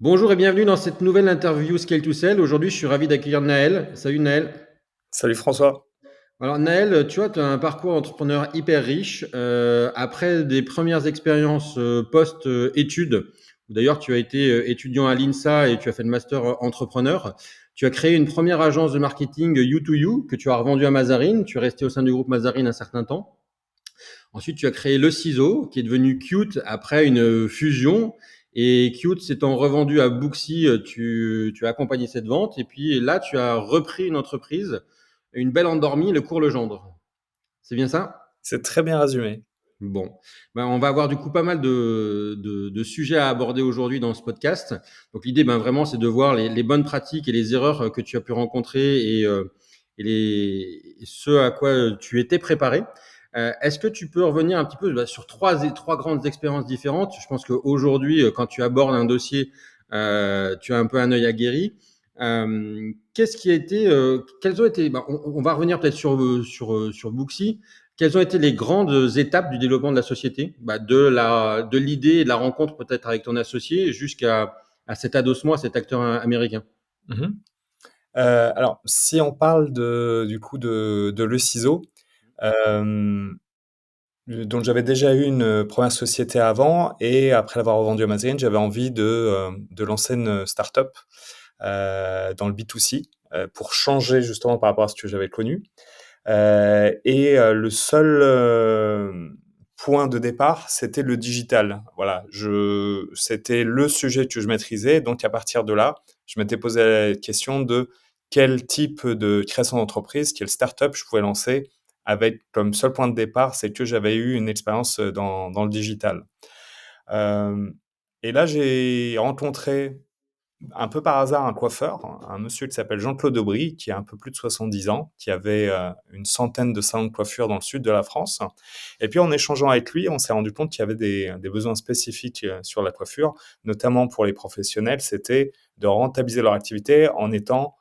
Bonjour et bienvenue dans cette nouvelle interview Scale to Sell. Aujourd'hui, je suis ravi d'accueillir Naël. Salut Naël. Salut François. Alors Naël, tu vois, tu as un parcours entrepreneur hyper riche. Après des premières expériences post-études, d'ailleurs tu as été étudiant à l'INSA et tu as fait le master entrepreneur, tu as créé une première agence de marketing You2You que tu as revendue à Mazarine. Tu es resté au sein du groupe Mazarine un certain temps. Ensuite, tu as créé Le Ciseau, qui est devenu Cute après une fusion. Et Cute s'étant revendu à Booksy, tu as accompagné cette vente. Et puis là, tu as repris une entreprise, une belle endormie, le cours Legendre. C'est bien ça? C'est très bien résumé. Bon, on va avoir du coup pas mal de sujets à aborder aujourd'hui dans ce podcast. Donc l'idée, vraiment, c'est de voir les bonnes pratiques et les erreurs que tu as pu rencontrer et ce à quoi tu étais préparé. Est-ce que tu peux revenir un petit peu sur trois grandes expériences différentes? Je pense qu'aujourd'hui, quand tu abordes un dossier, tu as un peu un œil aguerri. Qu'est-ce qui a été, quelles ont été, on va revenir peut-être sur Booksy. Quelles ont été les grandes étapes du développement de la société, de l'idée et de la rencontre peut-être avec ton associé jusqu'à cet adossement à cet acteur américain? Mhm. Alors, si on parle du coup de Le Ciseau, euh, dont j'avais déjà eu une première société avant, et après l'avoir revendu à Mazarine, j'avais envie de lancer une start-up dans le B2C pour changer justement par rapport à ce que j'avais connu. Le seul point de départ, c'était le digital. Voilà, c'était le sujet que je maîtrisais. Donc, à partir de là, je m'étais posé la question de quel type de création d'entreprise, quelle start-up je pouvais lancer avec comme seul point de départ, c'est que j'avais eu une expérience dans le digital. Euh, et là, j'ai rencontré un peu par hasard un coiffeur, un monsieur qui s'appelle Jean-Claude Aubry, qui a un peu plus de 70 ans, qui avait une centaine de salons de coiffure dans le sud de la France. Et puis en échangeant avec lui, on s'est rendu compte qu'il y avait des besoins spécifiques sur la coiffure, notamment pour les professionnels, c'était de rentabiliser leur activité en étant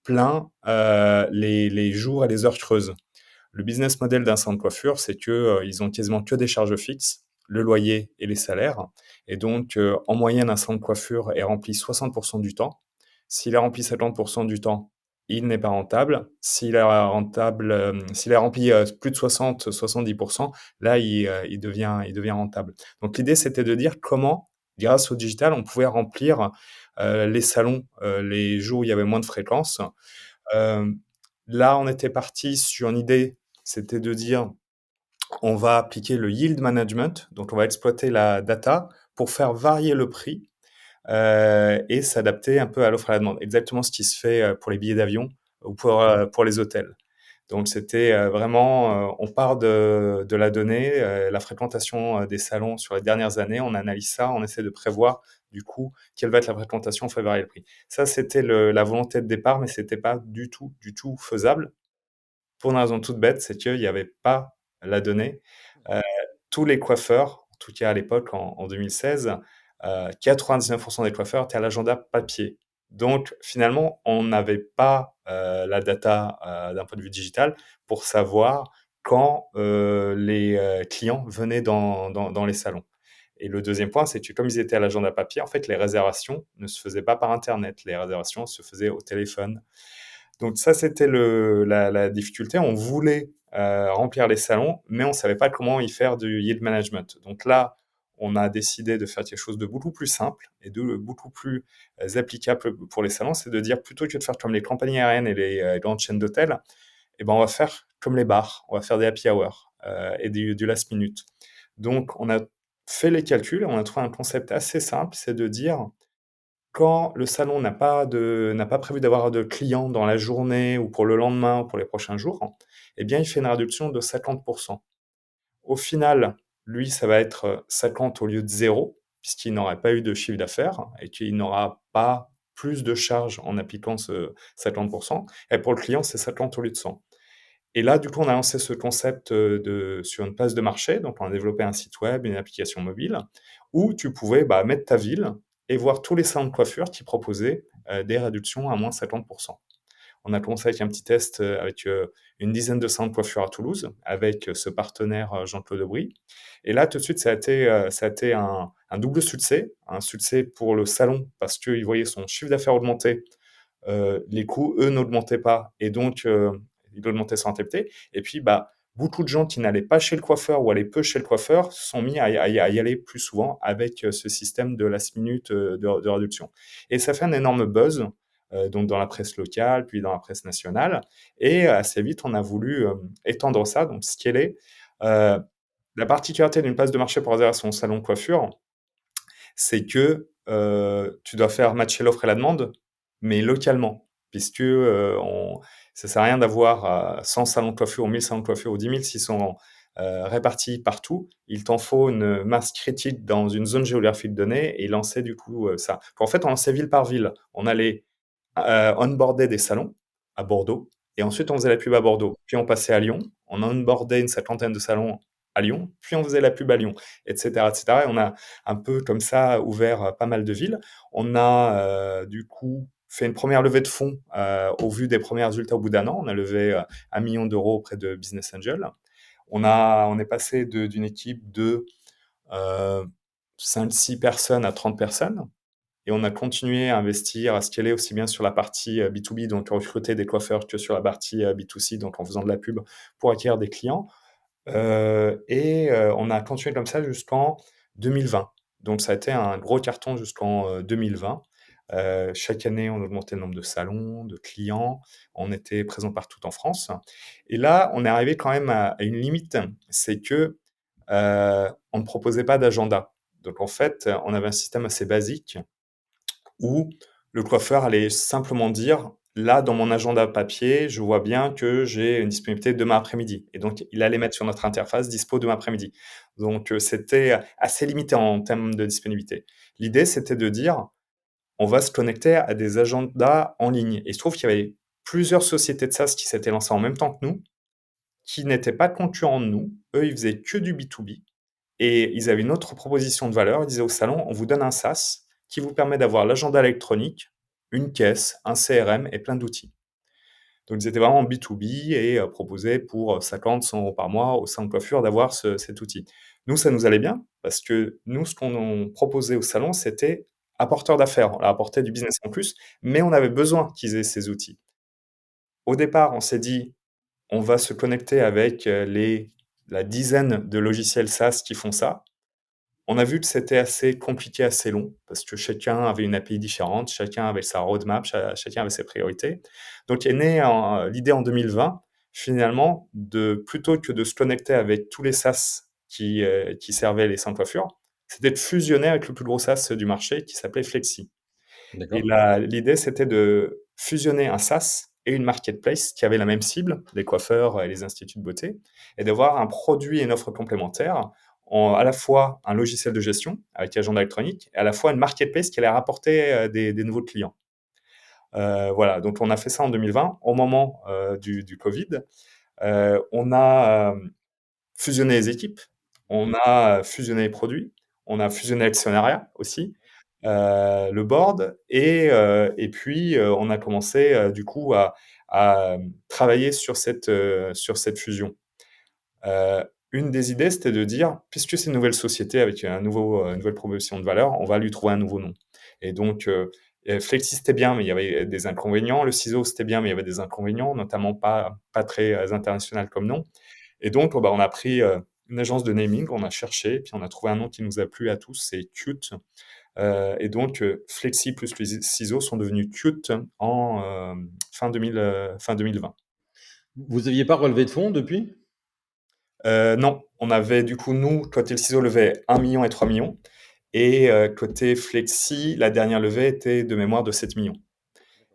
plein les jours et les heures creuses. Le business model d'un salon de coiffure, c'est que ils ont quasiment que des charges fixes, le loyer et les salaires. Et donc, en moyenne, un salon de coiffure est rempli 60% du temps. S'il est rempli 50% du temps, il n'est pas rentable. S'il est rempli plus de 60-70%, là, il devient rentable. Donc, l'idée, c'était de dire comment, grâce au digital, on pouvait remplir les salons les jours où il y avait moins de fréquences. Euh, Là, on était parti sur une idée, c'était de dire, on va appliquer le yield management, donc on va exploiter la data pour faire varier le prix et s'adapter un peu à l'offre et à la demande. Exactement ce qui se fait pour les billets d'avion ou pour les hôtels. Donc c'était vraiment, on part de la donnée, la fréquentation des salons sur les dernières années, on analyse ça, on essaie de prévoir du coup quelle va être la fréquentation, on fait varier le prix. Ça, c'était la volonté de départ, mais c'était pas du tout faisable pour une raison toute bête, c'est qu'il n'y avait pas la donnée. Euh, Tous les coiffeurs, en tout cas à l'époque, en 2016, 99% des coiffeurs étaient à l'agenda papier. Donc finalement, on n'avait pas la data d'un point de vue digital pour savoir quand les clients venaient dans les salons. Et le deuxième point, c'est que comme ils étaient à l'agenda papier, en fait, les réservations ne se faisaient pas par Internet. Les réservations se faisaient au téléphone. Donc ça, c'était la difficulté. On voulait remplir les salons, mais on ne savait pas comment y faire du yield management. Donc là, on a décidé de faire quelque chose de beaucoup plus simple et de beaucoup plus applicable pour les salons. C'est de dire, plutôt que de faire comme les compagnies aériennes et les grandes chaînes d'hôtels, eh ben, on va faire comme les bars. On va faire des happy hours et du last minute. Donc, on a fait les calculs et on a trouvé un concept assez simple, c'est de dire, quand le salon n'a pas prévu d'avoir de clients dans la journée ou pour le lendemain ou pour les prochains jours, eh bien, il fait une réduction de 50%. Au final, lui, ça va être 50 au lieu de 0, puisqu'il n'aurait pas eu de chiffre d'affaires et qu'il n'aura pas plus de charges en appliquant ce 50%. Et pour le client, c'est 50 au lieu de 100. Et là, du coup, on a lancé ce concept sur une place de marché. Donc, on a développé un site web, une application mobile, où tu pouvais mettre ta ville et voir tous les salons de coiffure qui proposaient des réductions à moins 50%. On a commencé avec un petit test avec une dizaine de salons de coiffure à Toulouse, avec ce partenaire Jean-Claude Aubry. Et là, tout de suite, ça a été un double succès. Un succès pour le salon parce qu'il voyait son chiffre d'affaires augmenter, les coûts, eux, n'augmentaient pas. Et donc, il augmentait sa rentabilité. Et puis, bah, beaucoup de gens qui n'allaient pas chez le coiffeur ou allaient peu chez le coiffeur se sont mis à y aller plus souvent avec ce système de last minute de réduction. Et ça fait un énorme buzz, donc dans la presse locale, puis dans la presse nationale. Et assez vite, on a voulu étendre ça, donc scaler. Euh, la particularité d'une place de marché pour réserver son salon de coiffure, c'est que tu dois faire matcher l'offre et la demande, mais localement, puisque ça sert à rien d'avoir 100 salons de coiffure ou 1000 salons de coiffure ou 10 000 s'ils sont répartis partout. Il t'en faut une masse critique dans une zone géographique donnée et lancer du coup ça. En fait, on lançait ville par ville. On allait onboarder des salons à Bordeaux et ensuite on faisait la pub à Bordeaux. Puis on passait à Lyon, on onboardait une cinquantaine de salons à Lyon, puis on faisait la pub à Lyon, etc., etc. Et on a un peu comme ça ouvert pas mal de villes. On a du coup fait une première levée de fonds au vu des premiers résultats au bout d'un an. On a levé 1 million d'euros auprès de Business Angel. On est passé d'une équipe de 5-6 personnes à 30 personnes. Et on a continué à investir, à scaler aussi bien sur la partie B2B, donc recruter des coiffeurs, que sur la partie B2C, donc en faisant de la pub pour acquérir des clients. On a continué comme ça jusqu'en 2020. Donc ça a été un gros carton jusqu'en 2020. Chaque année, on augmentait le nombre de salons, de clients. On était présent partout en France. Et là, on est arrivé quand même à une limite, c'est que on ne proposait pas d'agenda. Donc en fait, on avait un système assez basique où le coiffeur allait simplement dire: «Là, dans mon agenda papier, je vois bien que j'ai une disponibilité demain après-midi», et donc il allait mettre sur notre interface: «Dispo demain après-midi». Donc c'était assez limité en termes de disponibilité. L'idée, c'était de dire: «On va se connecter à des agendas en ligne», et il se trouve qu'il y avait plusieurs sociétés de SaaS qui s'étaient lancées en même temps que nous, qui n'étaient pas concurrents de nous. Eux, ils faisaient que du B2B. Et ils avaient une autre proposition de valeur. Ils disaient au salon: on vous donne un SaaS qui vous permet d'avoir l'agenda électronique, une caisse, un CRM et plein d'outils. Donc ils étaient vraiment en B2B et proposaient pour 50, 100 euros par mois au salon de coiffure d'avoir cet outil. Nous, ça nous allait bien parce que nous, ce qu'on proposait au salon, c'était apporteur d'affaires. On leur apportait du business en plus, mais on avait besoin qu'ils aient ces outils. Au départ, on s'est dit: on va se connecter avec la dizaine de logiciels SaaS qui font ça. On a vu que c'était assez compliqué, assez long, parce que chacun avait une API différente, chacun avait sa roadmap, chacun avait ses priorités. Donc est née l'idée en 2020, finalement, plutôt que de se connecter avec tous les SaaS qui servaient les salons de coiffure, c'était de fusionner avec le plus gros SaaS du marché qui s'appelait Flexi. Et D'accord. l'idée, c'était de fusionner un SaaS et une marketplace qui avait la même cible, les coiffeurs et les instituts de beauté, et d'avoir un produit et une offre complémentaire, à la fois un logiciel de gestion avec agenda électronique, et à la fois une marketplace qui allait rapporter des nouveaux clients. Voilà, donc on a fait ça en 2020, au moment du Covid. On a fusionné les équipes, on a fusionné les produits, on a fusionné l'actionnariat aussi, le board, et puis on a commencé du coup à travailler sur cette fusion. Une des idées, c'était de dire, puisque c'est une nouvelle société avec une nouvelle proposition de valeur, on va lui trouver un nouveau nom. Et donc, Flexi, c'était bien, mais il y avait des inconvénients. Le ciseau, c'était bien, mais il y avait des inconvénients, notamment pas très international comme nom. Et donc, bah, on a pris une agence de naming, on a cherché, puis on a trouvé un nom qui nous a plu à tous, c'est Qt. Et donc, Flexi plus les ciseaux sont devenus Qt en fin 2020. Vous aviez pas relevé de fonds depuis? Non, on avait du coup, nous, côté le ciseau, levé 1 million et 3 millions. Et côté Flexi, la dernière levée était de mémoire de 7 millions.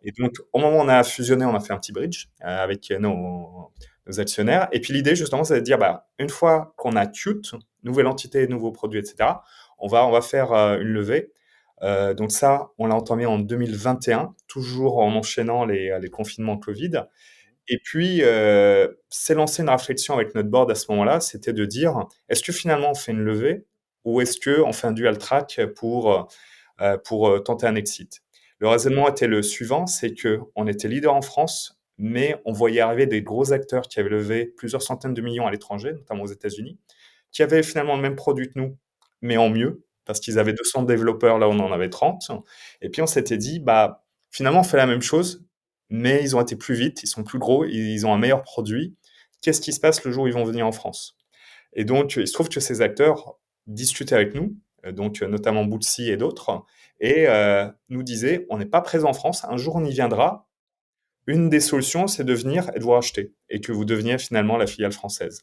Et donc, au moment où on a fusionné, on a fait un petit bridge avec nos actionnaires. Et puis l'idée, justement, c'est de dire, bah, une fois qu'on a Qt, nouvelle entité, nouveaux produits, etc., on va faire une levée. Donc ça, on l'a entamé en 2021, toujours en enchaînant les confinements Covid. Et puis, s'est lancé une réflexion avec notre board à ce moment-là, c'était de dire: est-ce que finalement on fait une levée ou est-ce qu'on fait un dual track pour tenter un exit? Le raisonnement était le suivant, c'est qu'on était leader en France mais on voyait arriver des gros acteurs qui avaient levé plusieurs centaines de millions à l'étranger, notamment aux États-Unis, qui avaient finalement le même produit que nous, mais en mieux, parce qu'ils avaient 200 développeurs, là on en avait 30. Et puis on s'était dit, bah, finalement on fait la même chose, mais ils ont été plus vite, ils sont plus gros, ils ont un meilleur produit. Qu'est-ce qui se passe le jour où ils vont venir en France? Et donc, il se trouve que ces acteurs discutaient avec nous, donc notamment Bootsy et d'autres, et nous disaient, on n'est pas présent en France, un jour on y viendra. Une des solutions, c'est de venir et de vous racheter, et que vous deveniez finalement la filiale française.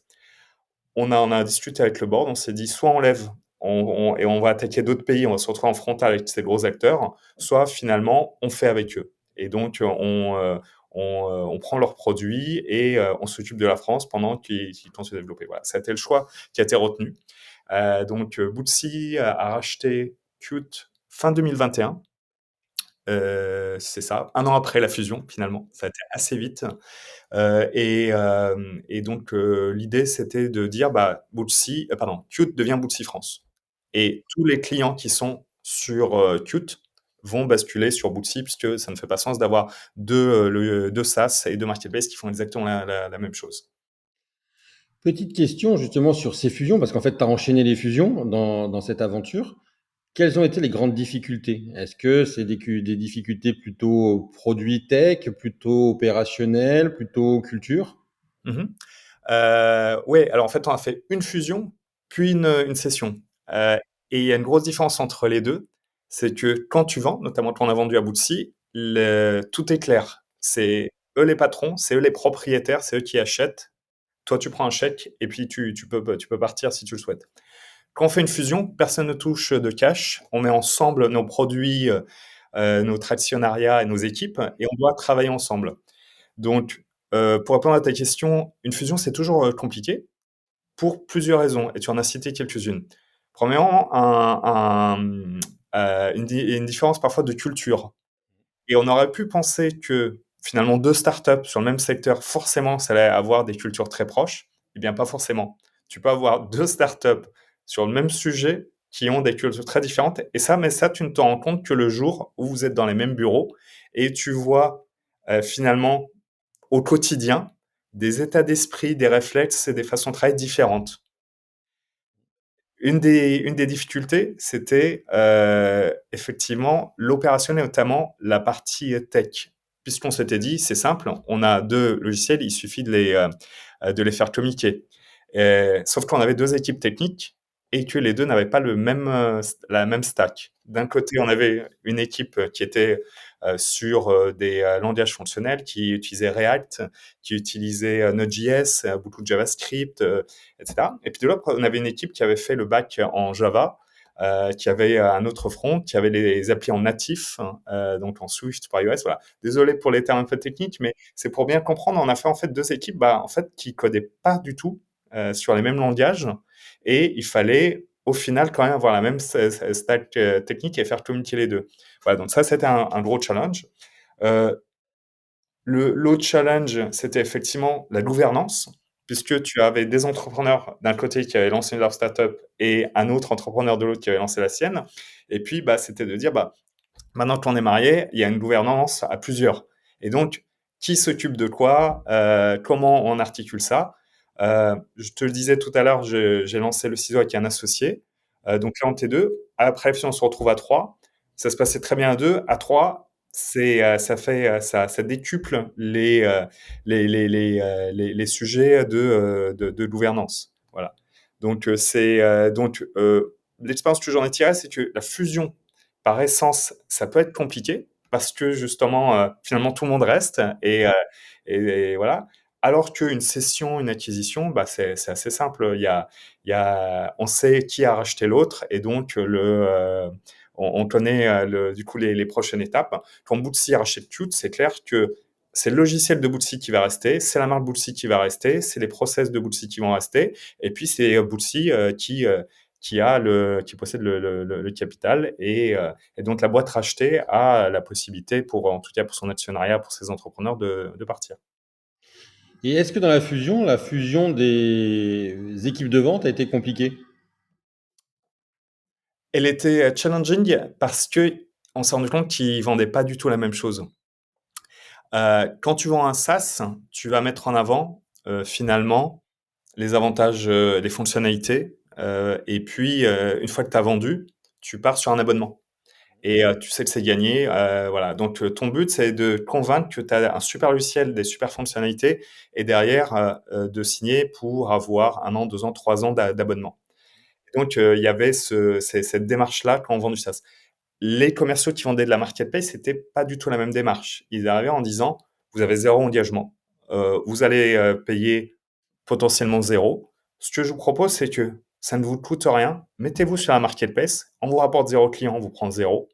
On a discuté avec le board, on s'est dit, soit on lève et on va attaquer d'autres pays, on va se retrouver en frontal avec ces gros acteurs, soit finalement on fait avec eux. Et donc on prend leurs produits et on s'occupe de la France pendant qu'ils continuent de développer. Voilà, ça a été le choix qui a été retenu. Donc Bootsy a racheté Qt fin 2021. C'est ça, un an après la fusion finalement, ça a été assez vite. Et donc l'idée c'était de dire bah, Qt devient Bootsy France. Et tous les clients qui sont sur Qt vont basculer sur Bootsy puisque ça ne fait pas sens d'avoir deux SaaS et deux marketplaces qui font exactement la même chose. Petite question justement sur ces fusions, parce qu'en fait, tu as enchaîné les fusions dans cette aventure. Quelles ont été les grandes difficultés? Est-ce que c'est des difficultés plutôt produit tech, plutôt opérationnelles, plutôt culture? Mhm. Ouais, alors en fait, on a fait une fusion, puis une session. Et il y a une grosse différence entre les deux, c'est que quand tu vends, notamment quand on a vendu à Bootsy, tout est clair. C'est eux les patrons, c'est eux les propriétaires, c'est eux qui achètent. Toi, tu prends un chèque et puis tu peux partir si tu le souhaites. Quand on fait une fusion, personne ne touche de cash. On met ensemble nos produits, notre actionnariat et nos équipes et on doit travailler ensemble. Donc, pour répondre à ta question, une fusion, c'est toujours compliqué pour plusieurs raisons, et tu en as cité quelques-unes. Premièrement, une différence parfois de culture. Et on aurait pu penser que finalement deux startups sur le même secteur, forcément, ça allait avoir des cultures très proches. Eh bien, pas forcément. Tu peux avoir deux startups sur le même sujet qui ont des cultures très différentes. Mais ça, tu ne te rends compte que le jour où vous êtes dans les mêmes bureaux et tu vois finalement au quotidien des états d'esprit, des réflexes et des façons de travailler différentes. Une des difficultés, c'était effectivement l'opérationnel, notamment la partie tech. Puisqu'on s'était dit, c'est simple, on a deux logiciels, il suffit de les faire communiquer. Sauf qu'on avait deux équipes techniques et que les deux n'avaient pas la même stack. D'un côté, on avait une équipe qui était sur des langages fonctionnels, qui utilisait React, qui utilisait Node.js, beaucoup de JavaScript, etc. Et puis de l'autre, on avait une équipe qui avait fait le bac en Java, qui avait un autre front, qui avait les applis en natif, donc en Swift par iOS. Voilà. Désolé pour les termes un peu techniques, mais c'est pour bien comprendre. On a fait en fait deux équipes, bah, en fait, qui codaient pas du tout sur les mêmes langages, et il fallait au final quand même avoir la même stack technique et faire communiquer les deux. Voilà, donc ça c'était un gros challenge. Euh, L'autre challenge, c'était effectivement la gouvernance, puisque tu avais des entrepreneurs d'un côté qui avaient lancé leur startup et un autre entrepreneur de l'autre qui avait lancé la sienne. Et puis, bah, c'était de dire, bah, maintenant qu'on est marié, il y a une gouvernance à plusieurs. Et donc, qui s'occupe de quoi, comment on articule ça. Je te le disais tout à l'heure, j'ai lancé le ciseau avec un associé. Donc là, on était deux. Après, si on se retrouve à trois, ça se passait très bien à deux. À trois, ça décuple les sujets de gouvernance. Voilà. Donc, l'expérience que j'en ai tirée, c'est que la fusion par essence, ça peut être compliqué parce que justement, finalement, tout le monde reste et voilà. Alors qu'une cession, une acquisition, bah, c'est assez simple. On sait qui a racheté l'autre et donc on connaît du coup les prochaines étapes. Quand Bootsy rachète Qt, c'est clair que c'est le logiciel de Bootsy qui va rester, c'est la marque Bootsy qui va rester, c'est les process de Bootsy qui vont rester, et puis c'est Bootsy qui possède le capital et donc la boîte rachetée a la possibilité en tout cas pour son actionnariat, pour ses entrepreneurs de partir. Et est-ce que dans la fusion des équipes de vente a été compliquée? Elle était challenging parce que on s'est rendu compte qu'ils vendaient pas du tout la même chose. Quand tu vends un SaaS, tu vas mettre en avant, finalement, les avantages, les fonctionnalités, et puis, une fois que tu as vendu, tu pars sur un abonnement et tu sais que c'est gagné, voilà. Donc ton but, c'est de convaincre que tu as un super logiciel, des super fonctionnalités et derrière, de signer pour avoir 1 an, 2 ans, 3 ans d'abonnement. Donc il y avait cette démarche-là quand on vend du SaaS. Les commerciaux qui vendaient de la marketplace, c'était pas du tout la même démarche. Ils arrivaient en disant: «Vous avez 0 engagement, vous allez, payer potentiellement 0. Ce que je vous propose, c'est que ça ne vous coûte rien. Mettez-vous sur la marketplace, on vous rapporte 0 client, on vous prend 0.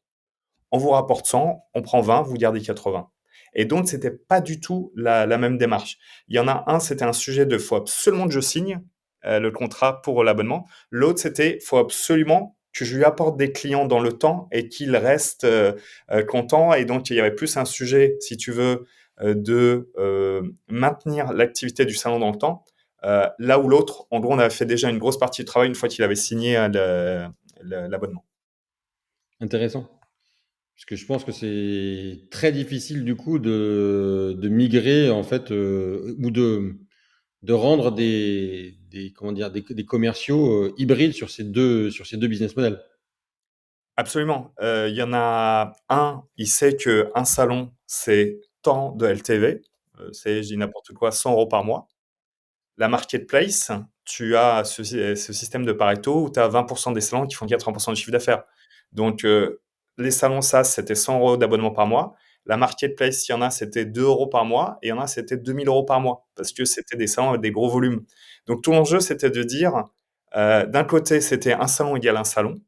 On vous rapporte 100, on prend 20, vous gardez 80». Et donc c'était pas du tout la même démarche. Il y en a un, c'était un sujet de faut absolument que je signe, le contrat pour l'abonnement. L'autre, c'était faut absolument que je lui apporte des clients dans le temps et qu'il reste, content. Et donc il y avait plus un sujet, si tu veux, de, maintenir l'activité du salon dans le temps. Là où l'autre, en gros, on avait fait déjà une grosse partie du travail une fois qu'il avait signé, l'abonnement. Intéressant. Parce que je pense que c'est très difficile du coup de migrer en fait ou de rendre comment dire, des commerciaux hybrides sur ces deux business models. Absolument. Il y en a un, il sait qu'un salon, c'est tant de LTV, c'est, je dis n'importe quoi, 100 € par mois. La marketplace, tu as ce système de Pareto où tu as 20 des salons qui font 80 du chiffre d'affaires. Donc, les salons SaaS, c'était 100 € d'abonnement par mois. La marketplace, il y en a, c'était 2 € par mois et il y en a, c'était 2 000 € par mois parce que c'était des salons avec des gros volumes. Donc, tout l'enjeu, c'était de dire, d'un côté, c'était un salon égale un salon.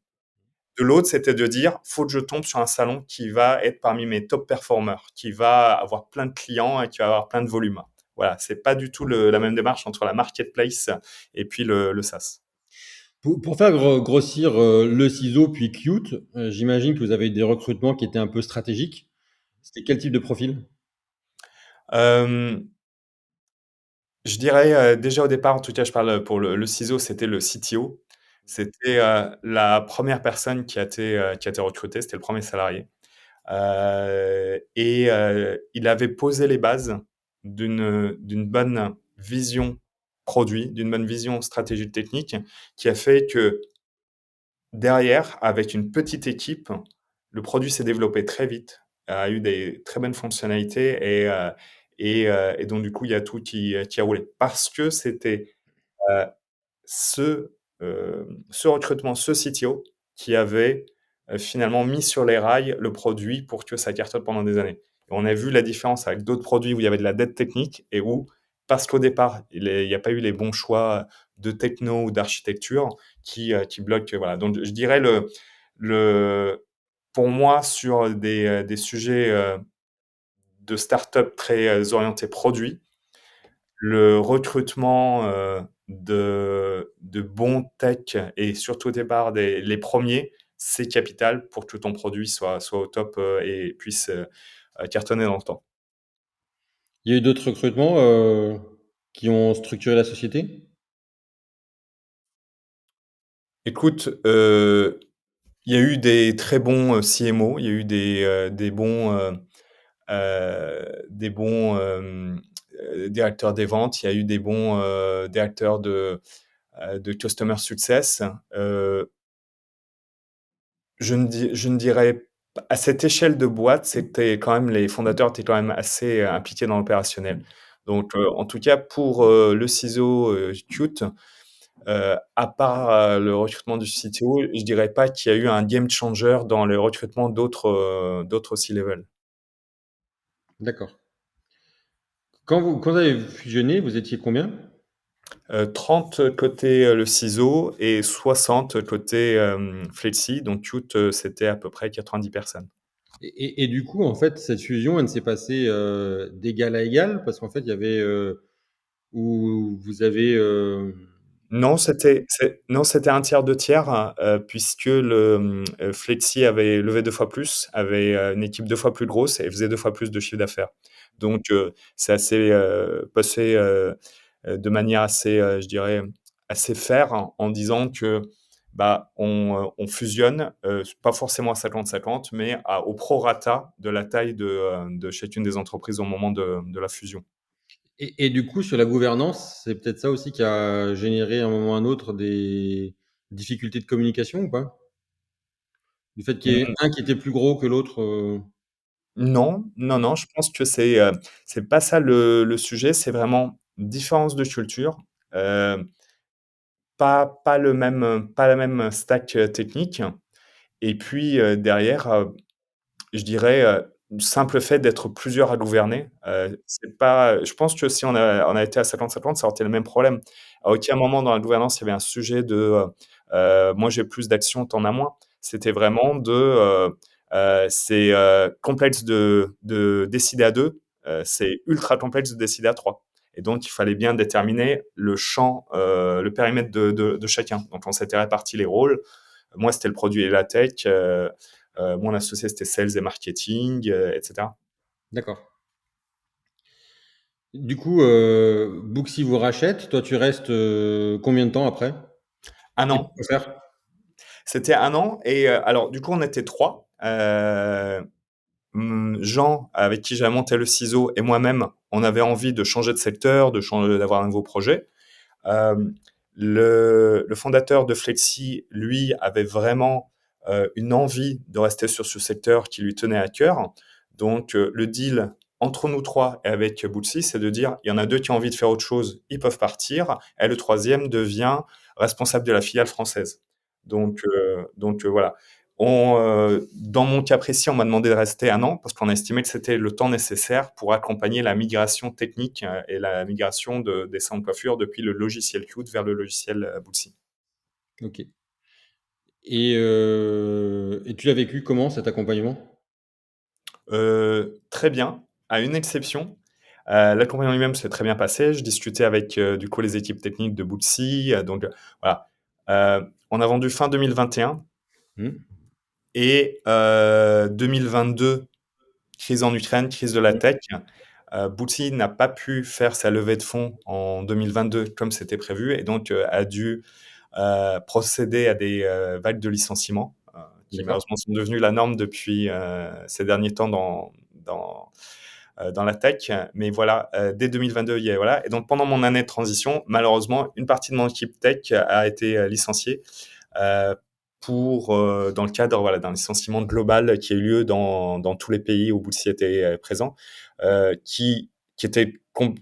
De l'autre, c'était de dire, faut que je tombe sur un salon qui va être parmi mes top performers, qui va avoir plein de clients et qui va avoir plein de volume. Voilà, c'est pas du tout la même démarche entre la marketplace et puis le SaaS. Pour faire grossir le ciseau puis Qt, j'imagine que vous avez eu des recrutements qui étaient un peu stratégiques. C'était quel type de profil? Euh, je dirais déjà au départ, en tout cas, je parle pour le ciseau, c'était le CTO. C'était la première personne qui a été recrutée, c'était le premier salarié. Et il avait posé les bases d'une bonne vision produit, d'une bonne vision stratégique technique, qui a fait que derrière, avec une petite équipe, le produit s'est développé très vite, a eu des très bonnes fonctionnalités et donc du coup, il y a tout qui a roulé. Parce que c'était euh, ce, ce recrutement, ce CTO qui avait finalement mis sur les rails le produit pour que ça cartonne pendant des années. Et on a vu la différence avec d'autres produits où il y avait de la dette technique et où, parce qu'au départ, il n'y a pas eu les bons choix de techno ou d'architecture qui bloquent. Voilà. Donc, je dirais pour moi, sur des sujets de start-up très orientés produits, le recrutement de bons tech et surtout au départ les premiers, c'est capital pour que ton produit soit au top et puisse cartonner dans le temps. Il y a eu d'autres recrutements qui ont structuré la société? Écoute, il y a eu des très bons CMO, il y a eu des bons directeurs des ventes, il y a eu des bons directeurs de customer success. Je ne dirais à cette échelle de boîte, c'était quand même les fondateurs étaient quand même assez impliqués dans l'opérationnel. Donc, en tout cas pour le ciseau Qt, à part le recrutement du CTO, je dirais pas qu'il y a eu un game changer dans le recrutement d'autres C-level. D'accord. Quand vous avez fusionné, vous étiez combien? 30 côté le ciseau et 60 côté Flexi. Donc Qt, c'était à peu près 90 personnes. Et du coup, en fait, cette fusion, elle ne s'est passée d'égal à égal parce qu'en fait, il y avait où vous avez. Non, c'était un tiers, 2 tiers, puisque Flexi avait levé 2 fois plus, avait, une équipe 2 fois plus grosse et faisait 2 fois plus de chiffre d'affaires. Donc, c'est assez, passé, de manière assez, je dirais, assez fair en disant que bah, on fusionne, pas forcément à 50-50, mais au prorata de la taille de chacune des entreprises au moment de la fusion. Et du coup, sur la gouvernance, c'est peut-être ça aussi qui a généré à un moment ou à un autre des difficultés de communication ou pas? Du fait qu'il y ait un qui était plus gros que l'autre, Non, non, non? non, je pense que c'est pas ça le sujet, c'est vraiment différence de culture, heu, pas la même stack, technique et puis, derrière, je dirais, simple fait d'être plusieurs à gouverner, c'est pas je pense que si on a été à 50-50, ça aurait été le même problème. À aucun moment dans la gouvernance, il y avait un sujet de, moi j'ai plus d'actions, tu en as moins. C'était vraiment c'est, complexe de décider à 2, c'est ultra complexe de décider à 3 et donc il fallait bien déterminer le champ, le périmètre de chacun. Donc on s'était réparti les rôles. Moi, c'était le produit et la tech, mon associé, c'était sales et marketing, et cetera. D'accord. Du coup, Booksy vous rachète. Toi, tu restes, combien de temps après? 1 Et an. pour faire? C'était 1 an et alors du coup, on était 3. Jean, avec qui j'avais monté le ciseau et moi-même, on avait envie de changer de secteur, d'avoir un nouveau projet. Euh, le fondateur de Flexi, lui, avait vraiment une envie de rester sur ce secteur qui lui tenait à cœur. Donc, le deal entre nous trois et avec Bootsy, c'est de dire, il y en a deux qui ont envie de faire autre chose, ils peuvent partir, et le troisième devient responsable de la filiale française. Donc, voilà. Dans mon cas précis, on m'a demandé de rester 1 an parce qu'on a estimé que c'était le temps nécessaire pour accompagner la migration technique et la migration des salons de coiffure depuis le logiciel Qt vers le logiciel Bootsy. OK. Et tu l'as vécu comment cet accompagnement? Très bien, à une exception. L'accompagnement lui-même s'est très bien passé. Je discutais avec du coup les équipes techniques de Bootsy. Voilà. On a vendu fin 2021 Mmh. et 2022, crise en Ukraine, crise de la Mmh. tech. Bootsy n'a pas pu faire sa levée de fonds en 2022 comme c'était prévu et donc a dû procéder à des vagues de licenciements qui D'accord. malheureusement sont devenues la norme depuis ces derniers temps dans la tech. Mais voilà, dès 2022, voilà. Et donc pendant mon année de transition, malheureusement, une partie de mon équipe tech a été licenciée euh, dans le cadre voilà, d'un licenciement global qui a eu lieu dans tous les pays où Bootsy était présent, qui était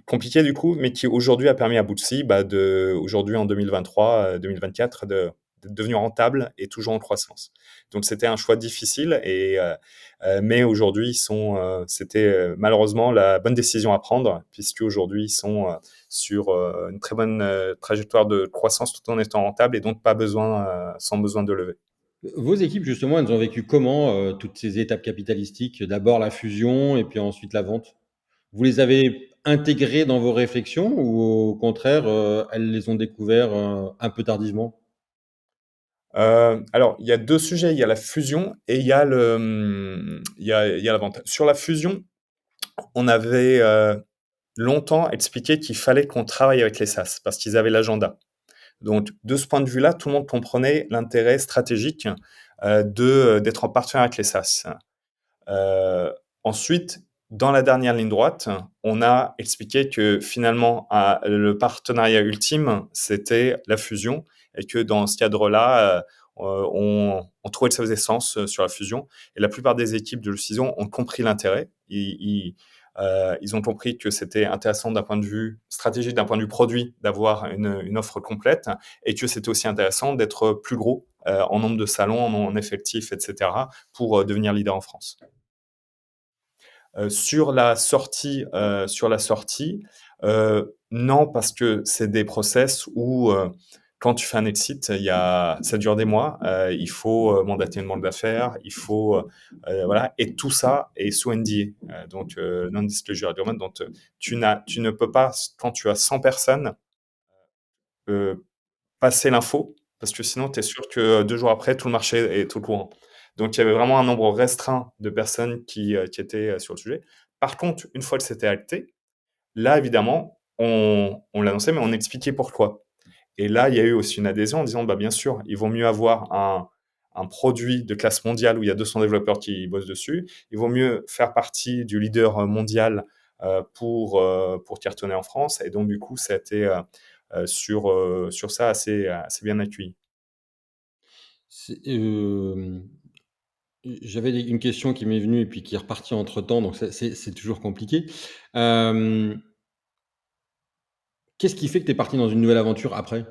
compliqué du coup, mais qui aujourd'hui a permis à Bootsy, aujourd'hui en 2023, 2024, d'être devenu rentable et toujours en croissance. Donc c'était un choix difficile, mais aujourd'hui c'était malheureusement la bonne décision à prendre, puisque aujourd'hui ils sont sur une très bonne trajectoire de croissance tout en étant rentable et donc sans besoin de lever. Vos équipes, justement, elles ont vécu comment, toutes ces étapes capitalistiques? D'abord la fusion et puis ensuite la vente. Vous les avez intégrées dans vos réflexions ou au contraire, elles les ont découverts, un peu tardivement? Alors, il y a deux sujets, il y a la fusion et il y a la vente. Sur la fusion, on avait longtemps expliqué qu'il fallait qu'on travaille avec les SaaS parce qu'ils avaient l'agenda. Donc, de ce point de vue-là, tout le monde comprenait l'intérêt stratégique d'être en partenariat avec les SaaS. Euh, Ensuite, dans la dernière ligne droite, on a expliqué que finalement, le partenariat ultime, c'était la fusion et que dans ce cadre-là, on trouvait que ça faisait sens sur la fusion. Et la plupart des équipes de la fusion ont compris l'intérêt. Ils ont compris que c'était intéressant d'un point de vue stratégique, d'un point de vue produit, d'avoir une offre complète et que c'était aussi intéressant d'être plus gros en nombre de salons, en effectifs, etc., pour devenir leader en France. Sur la sortie, non, parce que c'est des process où, quand tu fais un exit, ça dure des mois, il faut, mandater une banque d'affaires, il faut, voilà et tout ça est sous NDA, donc non-disclosure agreement, donc tu ne peux pas, quand tu as 100 personnes, heu, passer l'info parce que sinon tu es sûr que 2 jours après, tout le marché est au courant. Donc il y avait vraiment un nombre restreint de personnes qui étaient, sur le sujet. Par contre, une fois que c'était acté, là évidemment, on l'annonçait, mais on expliquait pourquoi. Et là, il y a eu aussi une adhésion en disant, bah, bien sûr, il vaut mieux avoir un produit de classe mondiale où il y a 200 développeurs qui bossent dessus. Il vaut mieux faire partie du leader mondial pour cartonner en France. Et donc, du coup, ça a été sur ça assez bien accueilli. C'est, j'avais une question qui m'est venue et puis qui est repartie entre-temps, donc c'est toujours compliqué. Hem, Qu'est-ce qui fait que tu es parti dans une nouvelle aventure après?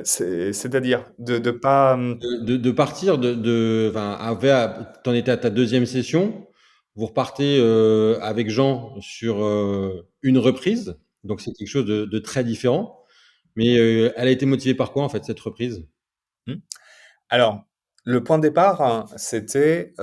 C'est-à-dire de pas. De partir enfin, tu en étais à ta deuxième session, vous repartez, avec Jean sur, une reprise, donc c'est quelque chose de très différent. Mais, elle a été motivée par quoi en fait cette reprise? Hmm. Alors, le point de départ, hein, c'était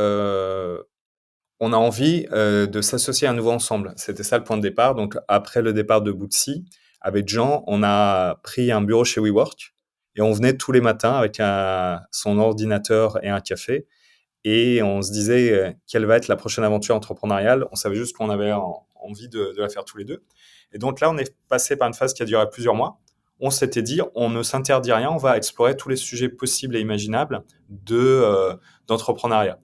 on a envie de s'associer à nouveau ensemble. C'était ça le point de départ. Donc, après le départ de Bootsy, avec Jean, on a pris un bureau chez WeWork et on venait tous les matins avec son ordinateur et un café. Et on se disait quelle va être la prochaine aventure entrepreneuriale. On savait juste qu'on avait envie de la faire tous les deux. Et donc là, on est passé par une phase qui a duré plusieurs mois. On s'était dit, on ne s'interdit rien, on va explorer tous les sujets possibles et imaginables d'entrepreneuriat.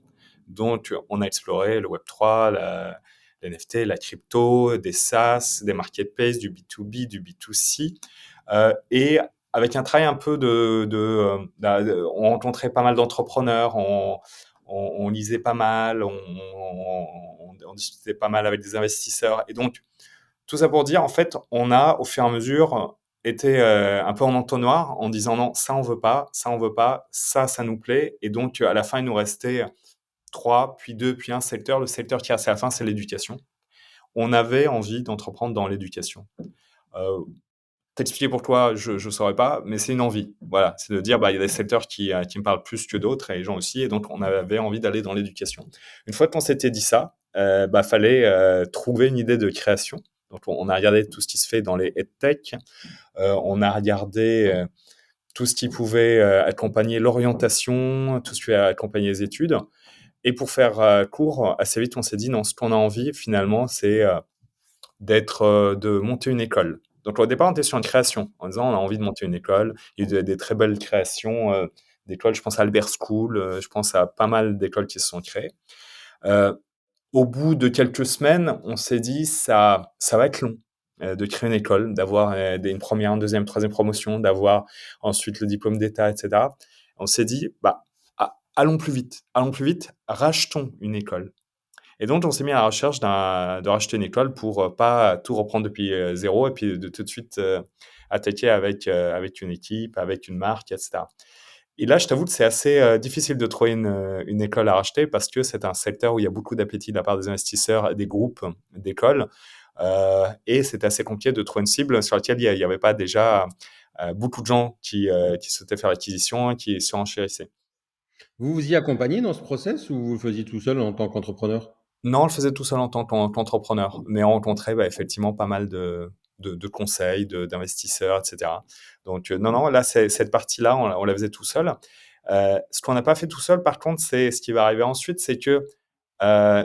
Donc, on a exploré le Web3, l'NFT, la crypto, des SaaS, des marketplaces, du B2B, du B2C. Et avec un travail un peu on rencontrait pas mal d'entrepreneurs, on lisait pas mal, on discutait pas mal avec des investisseurs. Et donc, tout ça pour dire, en fait, on a, au fur et à mesure, été un peu en entonnoir en disant non, ça on veut pas, ça on veut pas, ça nous plaît. Et donc, à la fin, il nous restait trois, puis deux, puis un secteur. Le secteur qui reste à la fin, c'est l'éducation. On avait envie d'entreprendre dans l'éducation. Euh, T'expliquer pourquoi, je ne saurais pas, mais c'est une envie. Voilà, c'est de dire, bah, il y a des secteurs qui me parlent plus que d'autres, et les gens aussi, et donc on avait envie d'aller dans l'éducation. Une fois qu'on s'était dit ça, bah, fallait trouver une idée de création. Donc on a regardé tout ce qui se fait dans les EdTech, on a regardé tout ce qui pouvait accompagner l'orientation, tout ce qui pouvait accompagner les études. Et pour faire court, assez vite, on s'est dit, non, ce qu'on a envie, finalement, c'est de monter une école. Donc au départ, on était sur une création, en disant on a envie de monter une école. Il y a eu des très belles créations d'écoles. Je pense à Albert School, je pense à pas mal d'écoles qui se sont créées. Euh, Au bout de quelques semaines, on s'est dit ça va être long de créer une école, d'avoir une première, une deuxième, troisième promotion, d'avoir ensuite le diplôme d'État, etc. On s'est dit, bah, allons plus vite, rachetons une école. Et donc, on s'est mis à la recherche de racheter une école pour pas tout reprendre depuis zéro et puis de tout de suite attaquer avec une équipe, avec une marque, etc. Et là, je t'avoue que c'est assez difficile de trouver une école à racheter parce que c'est un secteur où il y a beaucoup d'appétit de la part des investisseurs, des groupes d'écoles. Et c'est assez compliqué de trouver une cible sur laquelle il n'y avait pas déjà beaucoup de gens qui souhaitaient faire l'acquisition et qui surenchérissaient. Vous vous y accompagnez dans ce process ou vous le faisiez tout seul en tant qu'entrepreneur? Non, on le faisait tout seul en tant qu'entrepreneur, mais on rencontrait bah, effectivement pas mal de conseils, d'investisseurs, etc. Donc, non, non, là, cette partie-là, on la faisait tout seul. Ce qu'on n'a pas fait tout seul, par contre, c'est ce qui va arriver ensuite, c'est que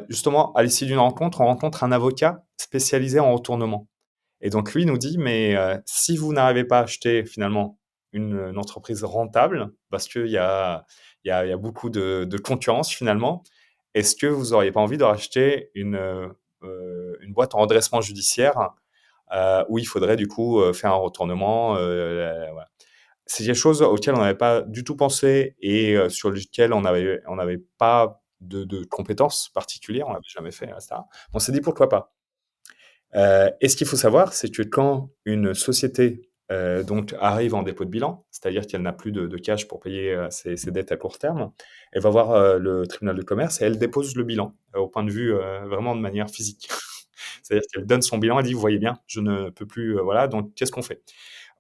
justement, à l'issue d'une rencontre, on rencontre un avocat spécialisé en retournement. Et donc, lui nous dit, mais si vous n'arrivez pas à acheter finalement une entreprise rentable, parce qu'il y a beaucoup de concurrence finalement, est-ce que vous n'auriez pas envie de racheter une boîte en redressement judiciaire où il faudrait du coup faire un retournement voilà. C'est quelque chose auquel on n'avait pas du tout pensé et sur lequel on n'avait pas de compétences particulières, on l'avait jamais fait, etc. On s'est dit pourquoi pas. Et ce qu'il faut savoir, c'est que quand une société donc arrive en dépôt de bilan, c'est-à-dire qu'elle n'a plus de cash pour payer ses dettes à court terme, elle va voir le tribunal de commerce et elle dépose le bilan au point de vue vraiment de manière physique. C'est-à-dire qu'elle donne son bilan, elle dit, vous voyez bien, je ne peux plus, voilà, donc qu'est-ce qu'on fait?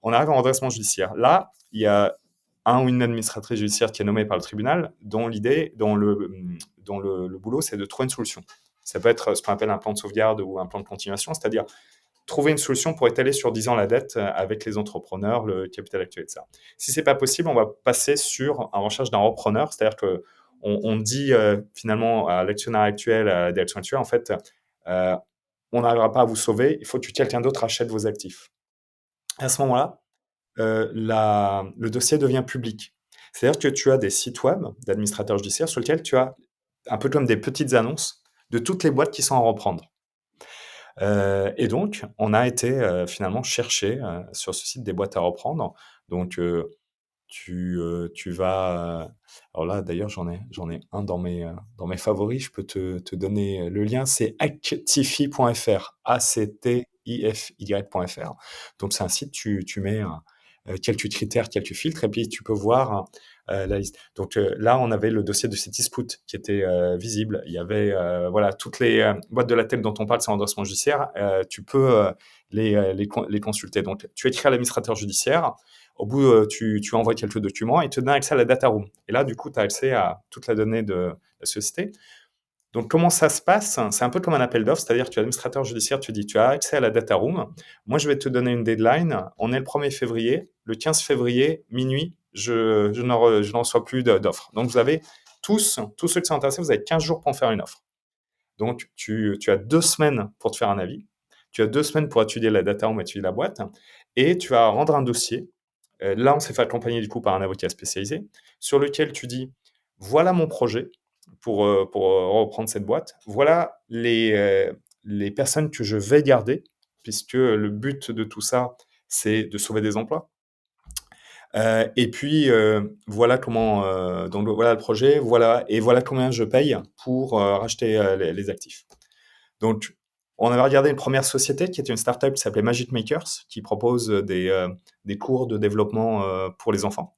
On arrive en redressement judiciaire. Là, il y a un ou une administratrice judiciaire qui est nommée par le tribunal, dont le boulot, c'est de trouver une solution. Ça peut être ce qu'on appelle un plan de sauvegarde ou un plan de continuation, c'est-à-dire trouver une solution pour étaler sur 10 ans la dette avec les entrepreneurs, le capital actuel, etc. Si c'est pas possible, on va passer sur en recherche d'un repreneur, c'est-à-dire que on dit finalement à l'actionnaire actuel, à la direction actuelle, en fait, euh, on n'arrivera pas à vous sauver, il faut que quelqu'un d'autre achète vos actifs. À ce moment-là, le dossier devient public. C'est-à-dire que tu as des sites web d'administrateurs judiciaires sur lesquels tu as un peu comme des petites annonces de toutes les boîtes qui sont à reprendre. Et donc, on a été finalement chercher sur ce site des boîtes à reprendre. Donc, tu vas. Alors là, d'ailleurs, j'en ai un dans mes favoris. Je peux te donner le lien. C'est actify.fr. actify.fr. Donc, c'est un site, tu mets quelques critères, quelques filtres, et puis tu peux voir la liste. Donc là, on avait le dossier de Citisput qui était visible. Il y avait voilà toutes les boîtes de la tête dont on parle, c'est endorsements judiciaire. Tu peux les consulter. Donc, tu écris à l'administrateur judiciaire. Au bout, tu envoies quelques documents et il te donne accès à la data room. Et là, du coup, tu as accès à toute la donnée de la société. Donc, comment ça se passe? C'est un peu comme un appel d'offres, c'est-à-dire que tu es administrateur judiciaire, tu dis, tu as accès à la data room. Moi, je vais te donner une deadline. On est le 1er février. Le 15 février, minuit, je n'en reçois plus d'offres. Donc, vous avez tous ceux qui sont intéressés, vous avez 15 jours pour en faire une offre. Donc, tu as 2 semaines pour te faire un avis. Tu as 2 semaines pour étudier la data room, étudier la boîte. Et tu vas rendre un dossier. Là, on s'est fait accompagner du coup par un avocat spécialisé sur lequel tu dis, voilà mon projet pour reprendre cette boîte. Voilà les personnes que je vais garder, puisque le but de tout ça, c'est de sauver des emplois. Et puis, voilà comment, donc voilà le projet, voilà, et voilà combien je paye pour racheter les actifs. Donc, on avait regardé une première société qui était une startup qui s'appelait Magic Makers, qui propose des cours de développement pour les enfants,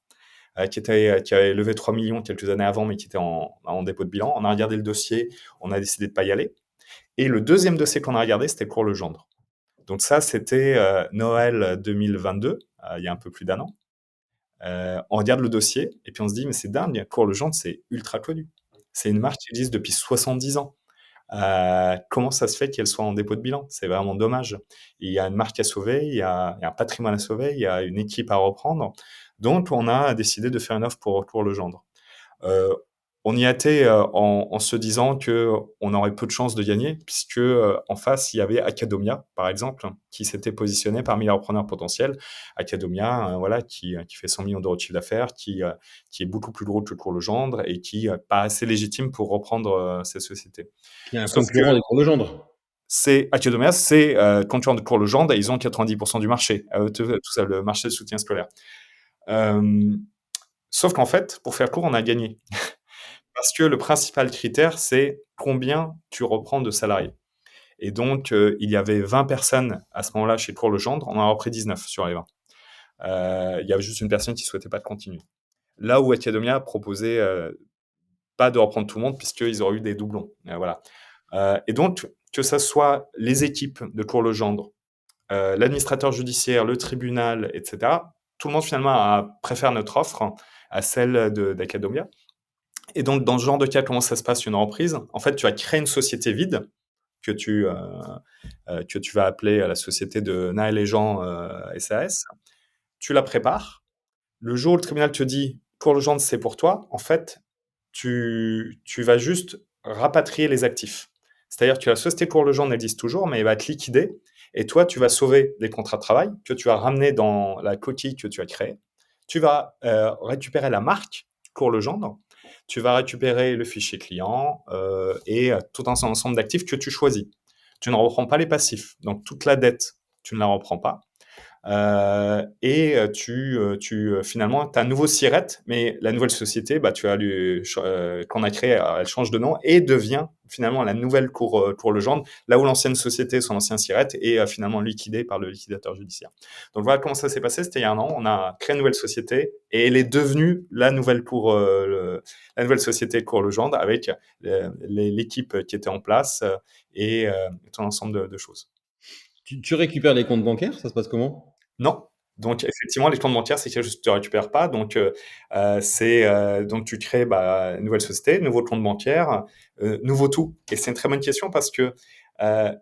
qui avait levé 3 millions quelques années avant, mais qui était en dépôt de bilan. On a regardé le dossier, on a décidé de ne pas y aller. Et le deuxième dossier qu'on a regardé, c'était Cours Legendre. Donc ça, c'était Noël 2022, il y a un peu plus d'un an. On regarde le dossier et puis on se dit, mais c'est dingue, Cours Legendre, c'est ultra connu. C'est une marque qui existe depuis 70 ans. Comment ça se fait qu'elle soit en dépôt de bilan? C'est vraiment dommage. Il y a une marque à sauver, il y a un patrimoine à sauver, il y a une équipe à reprendre. Donc, on a décidé de faire une offre pour Cours Legendre. On y a été en se disant qu'on aurait peu de chances de gagner, puisque en face, il y avait Acadomia, par exemple, qui s'était positionné parmi les repreneurs potentiels. Acadomia, voilà, qui fait 100 millions d'euros de chiffre d'affaires, qui est beaucoup plus gros que Cours Legendre et qui n'est pas assez légitime pour reprendre ces sociétés. Qui est un Sauf que concurrent des Cours Legendre. Acadomia, c'est concurrent de Cours Legendre et ils ont 90% du marché. Tout ça, le marché de soutien scolaire. Sauf qu'en fait, pour faire court, on a gagné. Parce que le principal critère, c'est combien tu reprends de salariés. Et donc, il y avait 20 personnes à ce moment-là chez Cours Legendre, on en a repris 19 sur les 20. Il y avait juste une personne qui ne souhaitait pas continuer. Là où Acadomia proposait pas de reprendre tout le monde, puisqu'ils auraient eu des doublons. Voilà. Et donc, que ce soit les équipes de Cours Legendre, l'administrateur judiciaire, le tribunal, etc., tout le monde finalement préfère notre offre à celle d'Acadomia. Et donc, dans ce genre de cas, comment ça se passe une reprise? En fait, tu vas créer une société vide que tu vas appeler la société de Naël et Jean SAS. Tu la prépares. Le jour où le tribunal te dit Cours Legendre, c'est pour toi, en fait, tu vas juste rapatrier les actifs. C'est-à-dire que la société Cours Legendre existe toujours, mais elle va te liquider. Et toi, tu vas sauver des contrats de travail que tu vas ramener dans la coquille que tu as créée. Tu vas récupérer la marque Cours Legendre. Tu vas récupérer le fichier client et tout un ensemble d'actifs que tu choisis. Tu ne reprends pas les passifs. Donc, toute la dette, tu ne la reprends pas. Et finalement, tu as un nouveau SIRET, mais la nouvelle société, bah, qu'on a créée, elle change de nom et devient finalement la nouvelle Cours Legendre, là où l'ancienne société, son ancien SIRET, est finalement liquidée par le liquidateur judiciaire. Donc voilà comment ça s'est passé, c'était il y a un an, on a créé une nouvelle société et elle est devenue la nouvelle la nouvelle société Cours Legendre avec l'équipe qui était en place et tout un ensemble de choses. Tu récupères les comptes bancaires, ça se passe comment? Non. Donc effectivement, les comptes bancaires, c'est quelque chose que tu ne récupères pas. Donc, donc tu crées une nouvelle société, nouveau compte bancaire, nouveau tout. Et c'est une très bonne question parce que euh,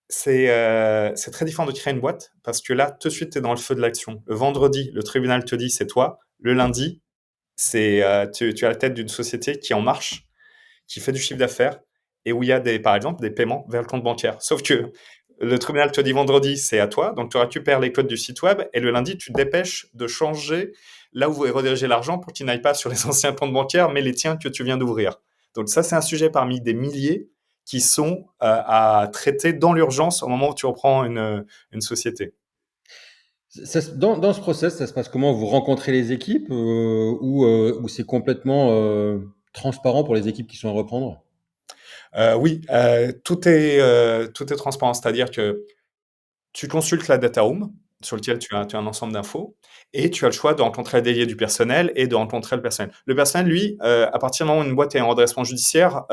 c'est très différent de créer une boîte parce que là, tout de suite, tu es dans le feu de l'action. Le vendredi, le tribunal te dit c'est toi. Le lundi, tu as la tête d'une société qui est en marche, qui fait du chiffre d'affaires et où il y a par exemple des paiements vers le compte bancaire. Sauf que Le tribunal te dit vendredi, c'est à toi, donc tu récupères les codes du site web et le lundi, tu te dépêches de changer là où vous redirigez l'argent pour qu'il n'aille pas sur les anciens comptes bancaires, mais les tiens que tu viens d'ouvrir. Donc ça, c'est un sujet parmi des milliers qui sont à traiter dans l'urgence au moment où tu reprends une société. Dans ce process, ça se passe comment? Vous rencontrez les équipes ou c'est complètement transparent pour les équipes qui sont à reprendre? Oui, tout est transparent, c'est-à-dire que tu consultes la data room sur lequel tu as un ensemble d'infos et tu as le choix de rencontrer le délégué du personnel et de rencontrer le personnel. Le personnel, lui, à partir du moment où une boîte est en redressement judiciaire,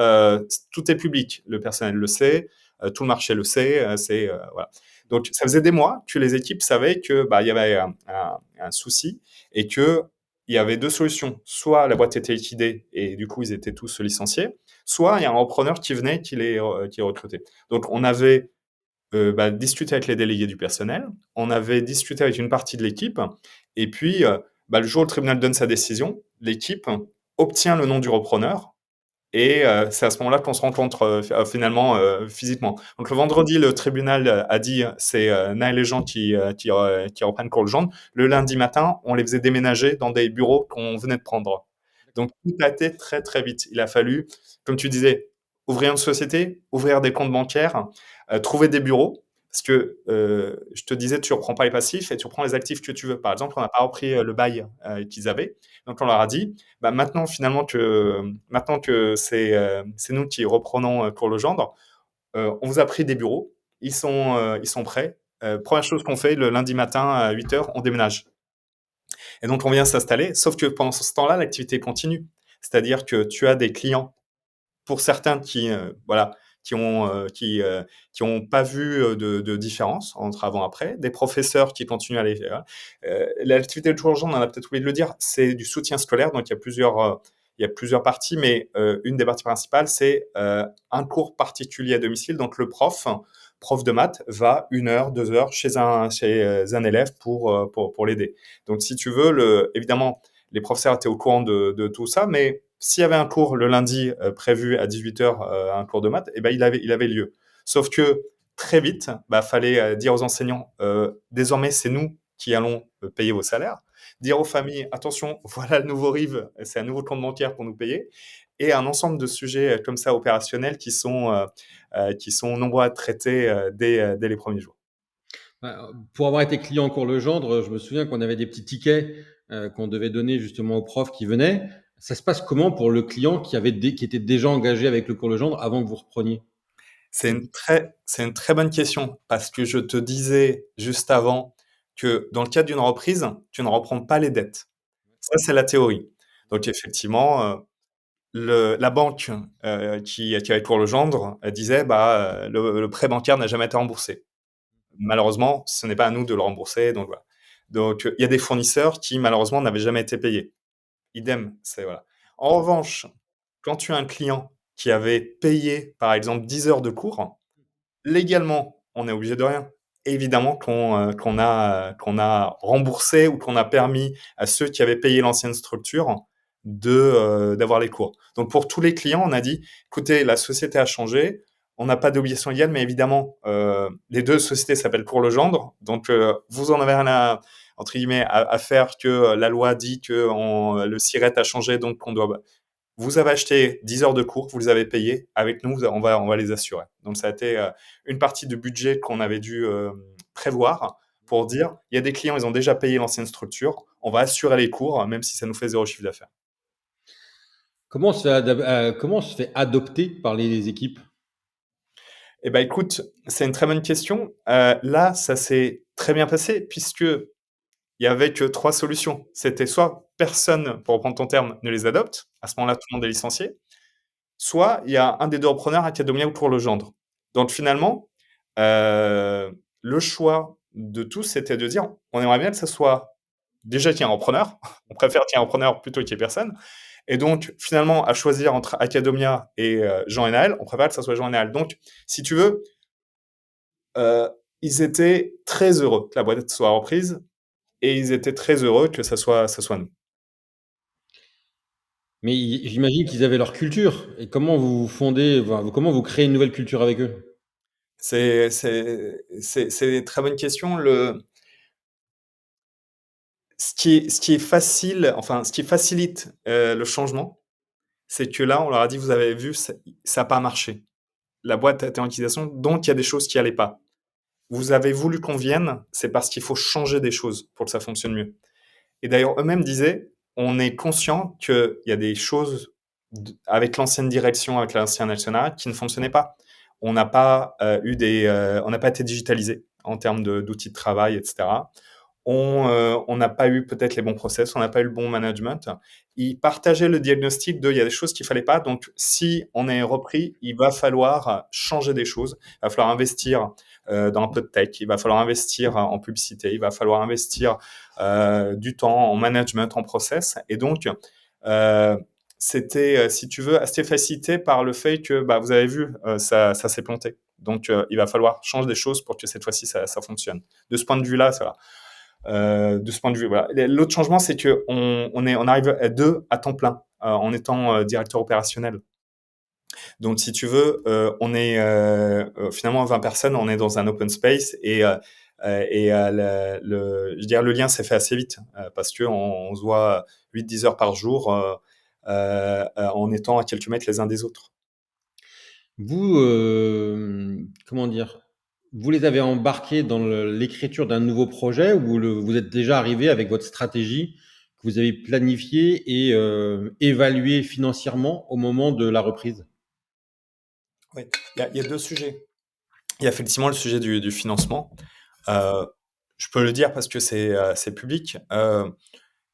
tout est public. Le personnel le sait, tout le marché le sait, voilà. Donc ça faisait des mois que les équipes savaient que, bah, il y avait un souci et qu'il y avait 2 solutions. Soit la boîte était liquidée et du coup ils étaient tous licenciés, soit il y a un repreneur qui venait qui les recrutait. Donc on avait discuter avec les délégués du personnel. On avait discuté avec une partie de l'équipe. Et puis, le jour où le tribunal donne sa décision, l'équipe obtient le nom du repreneur. Et c'est à ce moment-là qu'on se rencontre finalement physiquement. Donc le vendredi, le tribunal a dit c'est Naël et Jean qui reprennent cours le gendre. Le lundi matin, on les faisait déménager dans des bureaux qu'on venait de prendre. Donc tout a été très très vite. Il a fallu, comme tu disais, ouvrir une société, ouvrir des comptes bancaires, trouver des bureaux. Parce que je te disais, tu ne reprends pas les passifs et tu reprends les actifs que tu veux. Par exemple, on n'a pas repris le bail qu'ils avaient. Donc on leur a dit, maintenant finalement maintenant que c'est nous qui reprenons pour le gendre, on vous a pris des bureaux, ils sont prêts. Première chose qu'on fait le lundi matin à 8 heures, on déménage. Et donc on vient s'installer, sauf que pendant ce temps-là, l'activité continue. C'est-à-dire que tu as des clients, pour certains voilà, qui ont pas vu de différence entre avant et après, des professeurs qui continuent à aller. L'activité de jour en jour, on en a peut-être oublié de le dire, c'est du soutien scolaire, donc il y a plusieurs parties, mais une des parties principales, c'est un cours particulier à domicile. Donc le prof de maths, va 1 heure, 2 heures chez un élève pour l'aider. Donc si tu veux, évidemment, les professeurs étaient au courant de tout ça, mais s'il y avait un cours le lundi prévu à 18 heures, un cours de maths, eh ben, il avait lieu. Sauf que très vite, fallait dire aux enseignants, désormais c'est nous qui allons payer vos salaires. Dire aux familles, attention, voilà le nouveau RIV, c'est un nouveau compte bancaire pour nous payer. Et un ensemble de sujets comme ça opérationnels qui sont nombreux à traiter dès les premiers jours. Pour avoir été client en cours Legendre, je me souviens qu'on avait des petits tickets qu'on devait donner justement aux profs qui venaient. Ça se passe comment pour le client qui était déjà engagé avec le cours Legendre avant que vous repreniez? C'est une très bonne question parce que je te disais juste avant que dans le cadre d'une reprise, tu ne reprends pas les dettes. Ça, c'est la théorie. Donc effectivement, la banque qui avait cours Legendre disait le prêt bancaire n'a jamais été remboursé. Malheureusement, ce n'est pas à nous de le rembourser. Donc voilà. Donc il y a des fournisseurs qui malheureusement n'avaient jamais été payés. Idem, c'est voilà. En revanche, quand tu as un client qui avait payé par exemple 10 heures de cours, légalement, on est obligé de rien. Évidemment qu'on a remboursé ou qu'on a permis à ceux qui avaient payé l'ancienne structure d'avoir les cours. Donc pour tous les clients, on a dit, écoutez, la société a changé, on n'a pas d'obligation légale, mais évidemment, les 2 sociétés s'appellent Cours Legendre, donc vous en avez rien entre guillemets, à faire que la loi dit que le SIRET a changé, donc on doit vous avez acheté 10 heures de cours, vous les avez payées. Avec nous, on va les assurer. Donc, ça a été une partie du budget qu'on avait dû prévoir pour dire, il y a des clients, ils ont déjà payé l'ancienne structure, on va assurer les cours, même si ça nous fait 0 chiffre d'affaires. Comment on se fait adopter par les équipes? Eh ben, écoute, c'est une très bonne question. Là, ça s'est très bien passé puisque il y avait que 3 solutions. C'était soit personne, pour reprendre ton terme, ne les adopte. À ce moment-là, tout le monde est licencié. Soit il y a un des 2 repreneurs, Acadomia ou Cours Legendre. Donc finalement, le choix de tous, c'était de dire: «On aimerait bien que ça soit déjà qu'il y ait un repreneur, on préfère qu'il y ait un repreneur plutôt qu'il y ait personne» et donc finalement, à choisir entre Acadomia et Jean et Naël, on préfère que ça soit Jean et Naël. Donc si tu veux, heu, ils étaient très heureux que la boîte soit reprise et ils étaient très heureux que ça soit nous. Mais j'imagine qu'ils avaient leur culture. Et comment vous créez une nouvelle culture avec eux? C'est une très bonne question. Ce qui est facile, enfin, ce qui facilite le changement, c'est que là, on leur a dit, vous avez vu, ça n'a pas marché. La boîte a été en utilisation, donc il y a des choses qui n'allaient pas. Vous avez voulu qu'on vienne, c'est parce qu'il faut changer des choses pour que ça fonctionne mieux. Et d'ailleurs, eux-mêmes disaient, on est conscient qu'il y a des choses avec l'ancienne direction, avec l'ancien actionnat, qui ne fonctionnaient pas. On n'a pas on n'a pas été digitalisé en termes d'outils de travail, etc. On n'a pas eu peut-être les bons process, on n'a pas eu le bon management. Ils partageaient le diagnostic de il y a des choses qu'il fallait pas. Donc, si on est repris, il va falloir changer des choses. Il va falloir investir dans un peu de tech. Il va falloir investir en publicité. Il va falloir investir du temps en management, en process. Et donc, euh, c'était, si tu veux, assez facilité par le fait que, bah, vous avez vu, ça s'est planté. Donc, il va falloir changer des choses pour que cette fois-ci, ça fonctionne. De ce point de vue-là, ça va. De ce point de vue. Voilà. L'autre changement, c'est que on arrive à deux à temps plein en étant directeur opérationnel. Donc, si tu veux, on est finalement 20 personnes, on est dans un open space je dirais, le lien s'est fait assez vite parce que on se voit 8-10 heures par jour en étant à quelques mètres les uns des autres. Vous, comment dire? Vous les avez embarqués dans l'écriture d'un nouveau projet, ou vous êtes déjà arrivé avec votre stratégie que vous avez planifiée et évaluée financièrement au moment de la reprise? Oui, il y a deux sujets. Il y a effectivement le sujet du financement. Euh, je peux le dire parce que c'est public.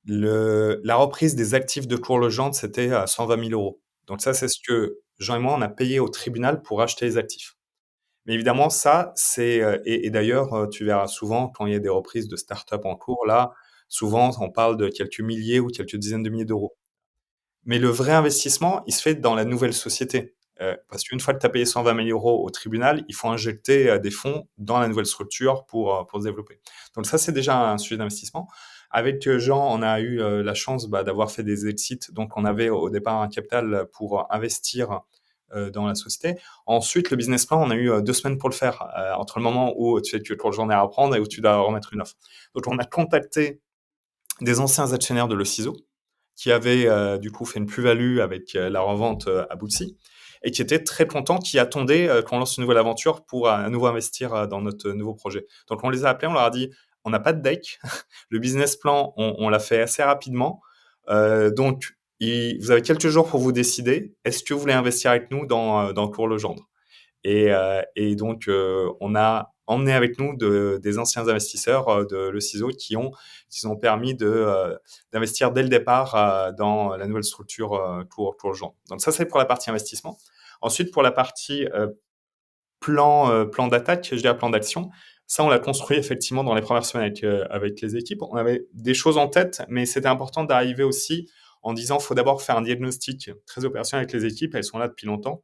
La reprise des actifs de Cour-Legendre, c'était à 120 000 euros. Donc ça, c'est ce que Jean et moi, on a payé au tribunal pour acheter les actifs. Mais évidemment, ça, c'est... et d'ailleurs, tu verras souvent, quand il y a des reprises de start-up en cours, là, souvent, on parle de quelques milliers ou quelques dizaines de milliers d'euros. Mais le vrai investissement, il se fait dans la nouvelle société. Parce qu'une fois que tu as payé 120 000 euros au tribunal, il faut injecter des fonds dans la nouvelle structure pour se développer. Donc ça, c'est déjà un sujet d'investissement. Avec Jean, on a eu la chance d'avoir fait des exits. Donc on avait au départ un capital pour investir dans la société. Ensuite, le business plan, on a eu 2 semaines pour le faire, entre le moment où tu sais que tu as journée à apprendre et où tu dois remettre une offre. Donc on a contacté des anciens actionnaires de Le Ciseau, qui avait du coup fait une plus-value avec la revente à Bootsy et qui était très content, qui attendait qu'on lance une nouvelle aventure pour à nouveau investir dans notre nouveau projet. Donc on les a appelés, on leur a dit on n'a pas de deck, le business plan on l'a fait assez rapidement, donc vous avez quelques jours pour vous décider, est-ce que vous voulez investir avec nous dans Cours-Legendre. Et donc, on a emmené avec nous des anciens investisseurs de Le Ciseau qui ont permis d'investir dès le départ dans la nouvelle structure pour Jean. Donc ça, c'est pour la partie investissement. Ensuite, pour la partie plan d'attaque, je dirais plan d'action, ça, on l'a construit effectivement dans les premières semaines avec les équipes. On avait des choses en tête, mais c'était important d'arriver aussi en disant, faut d'abord faire un diagnostic très opérationnel avec les équipes. Elles sont là depuis longtemps.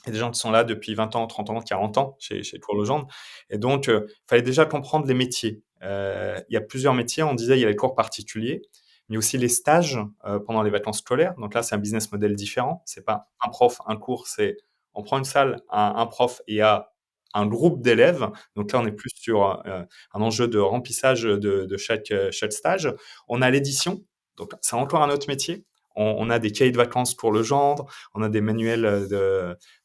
Il y a des gens qui sont là depuis 20 ans, 30 ans, 40 ans chez Cours-Legendre. Et donc, il fallait déjà comprendre les métiers. Il y a plusieurs métiers. On disait il y a les cours particuliers, mais aussi les stages pendant les vacances scolaires. Donc là, c'est un business model différent. C'est pas un prof, un cours. C'est on prend une salle, un prof et à un groupe d'élèves. Donc là, on est plus sur un enjeu de remplissage de chaque stage. On a l'édition. Donc c'est encore un autre métier. On a des cahiers de vacances pour le gendre, on a des manuels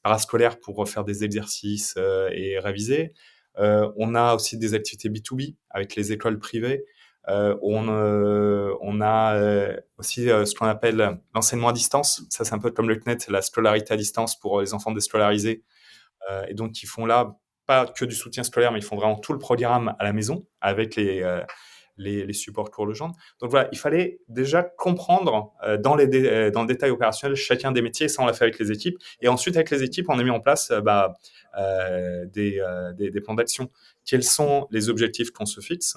parascolaires pour refaire des exercices et réviser. On a aussi des activités B2B avec les écoles privées. On a aussi ce qu'on appelle l'enseignement à distance. Ça, c'est un peu comme le CNET, la scolarité à distance pour les enfants déscolarisés. Et donc, ils font là pas que du soutien scolaire, mais ils font vraiment tout le programme à la maison avec les supports Cours-Legendre. Donc voilà, il fallait déjà comprendre dans le détail opérationnel chacun des métiers. Ça, on l'a fait avec les équipes. Et ensuite, avec les équipes, on a mis en place des plans d'action. Quels sont les objectifs qu'on se fixe,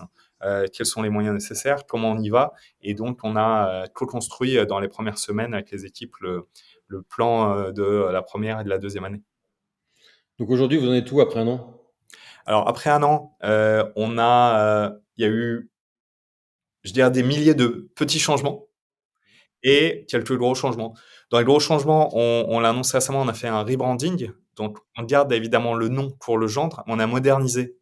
quels sont les moyens nécessaires, comment on y va. Et donc, on a co-construit dans les premières semaines avec les équipes le plan de la première et de la deuxième année. Donc aujourd'hui, vous en êtes où après un an? Alors, après un an, il y a eu, je dirais, des milliers de petits changements et quelques gros changements. Dans les gros changements, on l'a annoncé récemment, on a fait un rebranding. Donc, on garde évidemment le nom pour le gendre, mais on a modernisé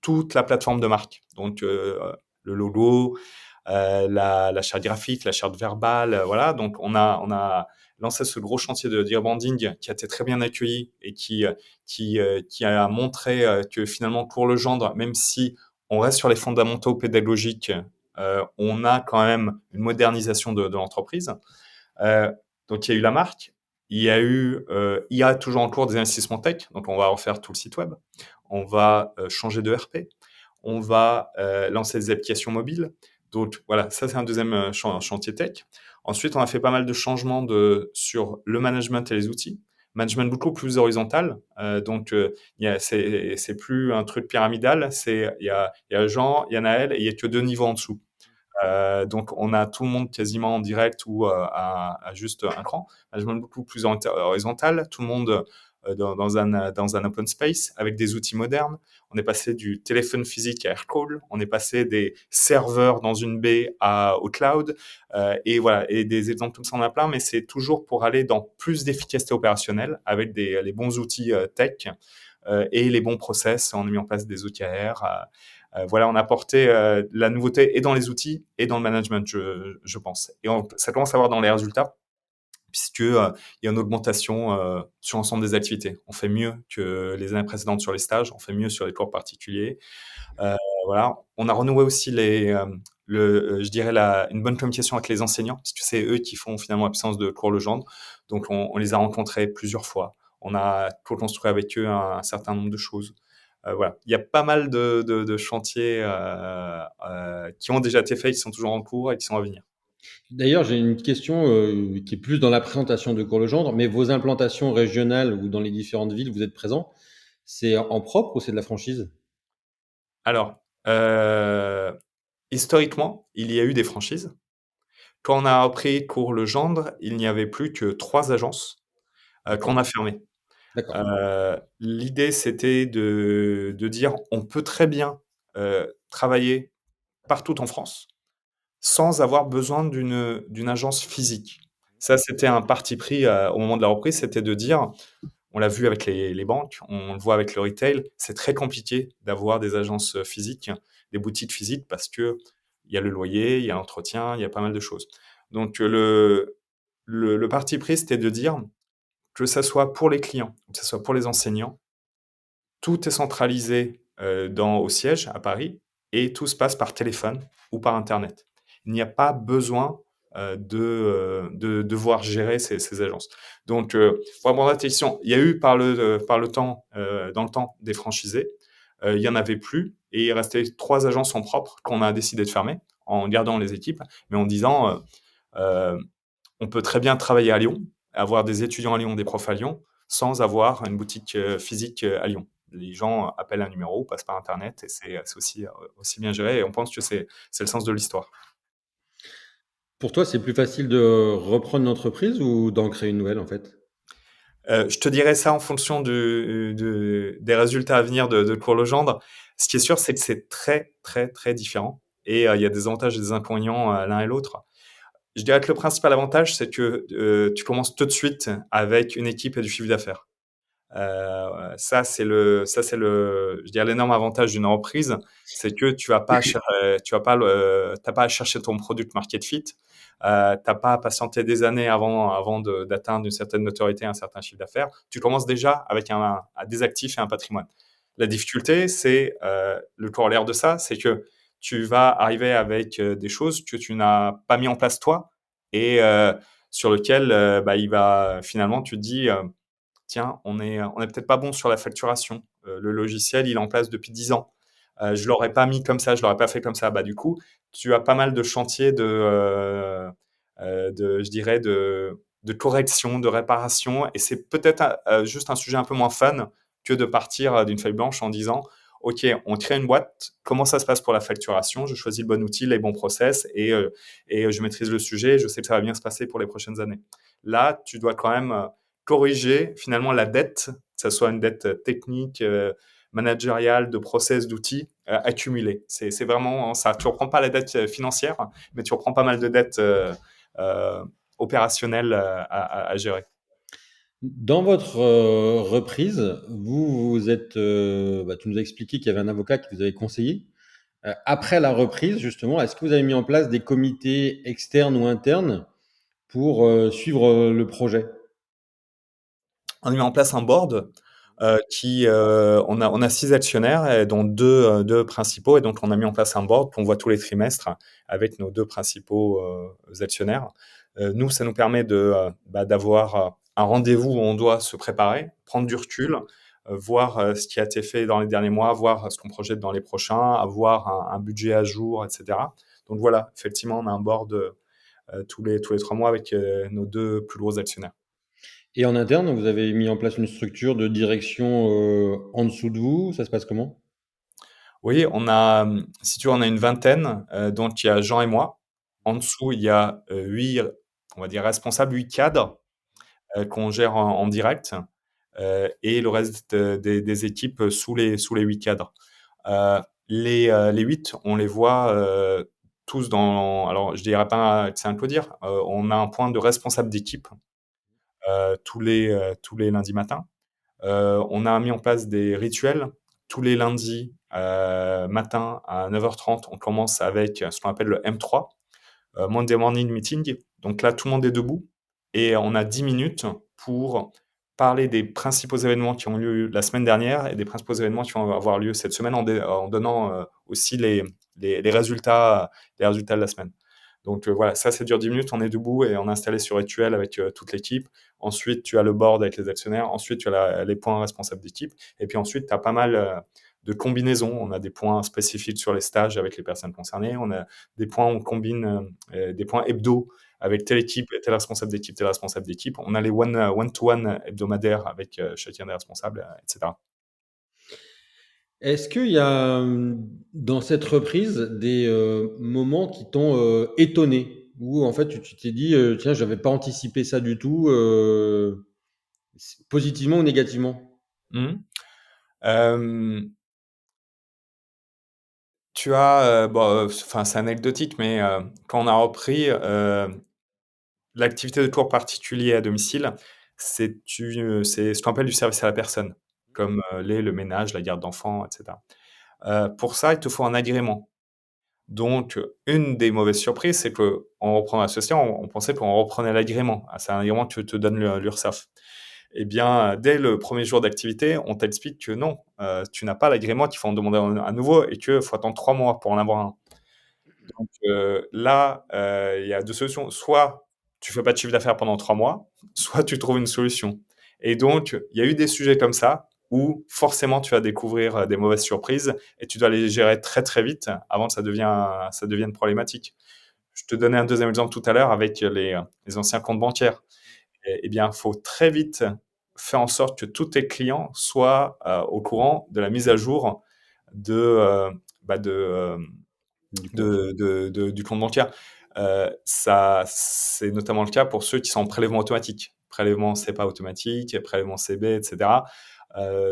toute la plateforme de marque. Donc, le logo, la charte graphique, la charte verbale, voilà. Donc, on a lancé ce gros chantier de branding qui a été très bien accueilli et qui a montré que finalement, pour le gendre, même si on reste sur les fondamentaux pédagogiques, on a quand même une modernisation de l'entreprise. Euh, donc, il y a eu la marque. Il y a toujours en cours des investissements tech. Donc, on va refaire tout le site web. On va changer de RP. On va lancer des applications mobiles. Donc, voilà, ça, c'est un deuxième chantier tech. Ensuite, on a fait pas mal de changements sur le management et les outils. Management beaucoup plus horizontal. Donc, c'est plus un truc pyramidal. Il y a Jean, il y a Naël et il y a que 2 niveaux en dessous. Donc, on a tout le monde quasiment en direct ou à juste un cran. Management beaucoup plus horizontal, tout le monde dans un open space avec des outils modernes. On est passé du téléphone physique à AirCall, on est passé des serveurs dans une baie au cloud, et voilà, et des exemples comme ça on en a plein, mais c'est toujours pour aller dans plus d'efficacité opérationnelle avec les bons outils tech et les bons process. On a mis en place des OKR. Voilà, on a apporté la nouveauté et dans les outils et dans le management, je pense. Et ça commence à voir dans les résultats, puisque il y a une augmentation sur l'ensemble des activités. On fait mieux que les années précédentes sur les stages, on fait mieux sur les cours particuliers. Euh, voilà, on a renoué aussi je dirais une bonne communication avec les enseignants, parce que c'est eux qui font finalement l'absence de cours Legendre. Donc on les a rencontrés plusieurs fois. On a co-construit avec eux un certain nombre de choses. Voilà, il y a pas mal de chantiers qui ont déjà été faits, qui sont toujours en cours et qui sont à venir. D'ailleurs, j'ai une question qui est plus dans la présentation de Cours Legendre, mais vos implantations régionales ou dans les différentes villes où vous êtes présents, c'est en propre ou c'est de la franchise? Alors, historiquement, il y a eu des franchises. Quand on a repris Cours Legendre, il n'y avait plus que 3 agences qu'on D'accord, a fermées. d'accord. L'idée, c'était de dire on peut très bien travailler partout en France sans avoir besoin d'une agence physique. Ça, c'était un parti pris au moment de la reprise, c'était de dire, on l'a vu avec les banques, on le voit avec le retail, c'est très compliqué d'avoir des agences physiques, des boutiques physiques, parce que il y a le loyer, il y a l'entretien, il y a pas mal de choses. Donc le parti pris, c'était de dire que ça soit pour les clients, que ça soit pour les enseignants, tout est centralisé au siège à Paris et tout se passe par téléphone ou par Internet. Il n'y a pas besoin de devoir gérer ces agences. Donc, pour répondre à ta question, il y a eu par le temps, dans le temps, des franchisés. Il y en avait plus et il restait 3 agences en propre qu'on a décidé de fermer en gardant les équipes, mais en disant euh, on peut très bien travailler à Lyon, avoir des étudiants à Lyon, des profs à Lyon, sans avoir une boutique physique à Lyon. Les gens appellent un numéro, passent par Internet, et c'est aussi bien géré. Et on pense que c'est le sens de l'histoire. Pour toi, c'est plus facile de reprendre une entreprise ou d'en créer une nouvelle, en fait? Je te dirais ça en fonction des résultats à venir de Cours Legendre. Ce qui est sûr, c'est que c'est très, très, très différent. Et il y a des avantages et des inconvénients l'un et l'autre. Je dirais que le principal avantage, c'est que tu commences tout de suite avec une équipe et du chiffre d'affaires. Je dirais l'énorme avantage d'une reprise, c'est que t'as pas à chercher ton product market fit, t'as pas à patienter des années avant d'atteindre une certaine notoriété, un certain chiffre d'affaires. Tu commences déjà avec des actifs et un patrimoine. La difficulté, c'est le corollaire de ça, c'est que tu vas arriver avec des choses que tu n'as pas mis en place toi et sur lequel il va finalement tu te dis tiens, on est peut-être pas bon sur la facturation. Le logiciel, il est en place depuis 10 ans. Je l'aurais pas mis comme ça, je l'aurais pas fait comme ça. Bah, du coup, tu as pas mal de chantiers je dirais, de correction, de réparation. Et c'est peut-être juste un sujet un peu moins fun que de partir d'une feuille blanche en disant, OK, on crée une boîte. Comment ça se passe pour la facturation? Je choisis le bon outil, les bons process et je maîtrise le sujet. Je sais que ça va bien se passer pour les prochaines années. Là, tu dois quand même corriger finalement la dette, que ce soit une dette technique, managériale, de process, d'outils accumulés. C'est vraiment ça. Tu ne reprends pas la dette financière, mais tu reprends pas mal de dettes euh, opérationnelles à gérer. Dans votre reprise, vous êtes, tu nous as expliqué qu'il y avait un avocat qui vous avait conseillé. Après la reprise, justement, est-ce que vous avez mis en place des comités externes ou internes pour suivre le projet? On a mis en place un board on a 6 actionnaires, et dont 2 principaux, et donc on a mis en place un board qu'on voit tous les trimestres avec nos 2 principaux actionnaires. Nous, ça nous permet d'avoir un rendez-vous où on doit se préparer, prendre du recul, voir ce qui a été fait dans les derniers mois, voir ce qu'on projette dans les prochains, avoir un budget à jour, et cetera. Donc voilà, effectivement, on a un board tous les 3 mois avec nos 2 plus gros actionnaires. Et en interne, vous avez mis en place une structure de direction en dessous de vous. Ça se passe comment? Oui, si tu veux, on a une vingtaine, donc il y a Jean et moi. En dessous, il y a 8, on va dire responsables, 8 cadres qu'on gère en direct, et le reste des équipes sous les 8 cadres. Les 8, on les voit tous alors je dirais pas que c'est un codir, on a un point de responsable d'équipe tous les lundis matins. On a mis en place des rituels. Tous les lundis matin à 9h30, on commence avec ce qu'on appelle le M3, Monday Morning Meeting. Donc là, tout le monde est debout et on a 10 minutes pour parler des principaux événements qui ont lieu la semaine dernière et des principaux événements qui vont avoir lieu cette semaine en donnant aussi les résultats de la semaine. Donc voilà, ça dure 10 minutes, on est debout et on est installé sur Rituel avec toute l'équipe. Ensuite, tu as le board avec les actionnaires. Ensuite, tu as les points responsables d'équipe. Et puis ensuite, tu as pas mal de combinaisons. On a des points spécifiques sur les stages avec les personnes concernées. On a des points où on combine des points hebdo avec telle équipe, tel responsable d'équipe, tel responsable d'équipe. On a les one-to-one hebdomadaires avec chacun des responsables, etc. Est-ce qu'il y a dans cette reprise des moments qui t'ont étonné, où en fait tu t'es dit tiens, j'avais pas anticipé ça du tout, positivement ou négativement? Mhm. Euh, Tu as, enfin, c'est anecdotique, mais quand on a repris, l'activité de cours particulier à domicile, c'est ce qu'on appelle du service à la personne, comme le ménage, la garde d'enfants, et cetera. Pour ça, il te faut un agrément. Donc, une des mauvaises surprises, c'est qu'en reprenant l'association, on pensait qu'on reprenait l'agrément. Ah, c'est un agrément que te donne l'URSSAF. Eh bien, dès le premier jour d'activité, on t'explique que non, tu n'as pas l'agrément, qu'il faut en demander à nouveau et qu'il faut attendre 3 mois pour en avoir un. Donc là, il y a 2 solutions. Soit tu fais pas de chiffre d'affaires pendant 3 mois, soit tu trouves une solution. Et donc, il y a eu des sujets comme ça où forcément tu vas découvrir des mauvaises surprises et tu dois les gérer très très vite avant que ça devienne problématique. Je te donnais un deuxième exemple tout à l'heure avec les anciens comptes bancaires. Eh bien, il faut très vite faire en sorte que tous tes clients soient au courant de la mise à jour de, euh, bah, de, euh, Du compte. du compte bancaire. Ça, c'est notamment le cas pour ceux qui sont en prélèvement automatique. Prélèvement CEPA automatique, prélèvement CB, etc.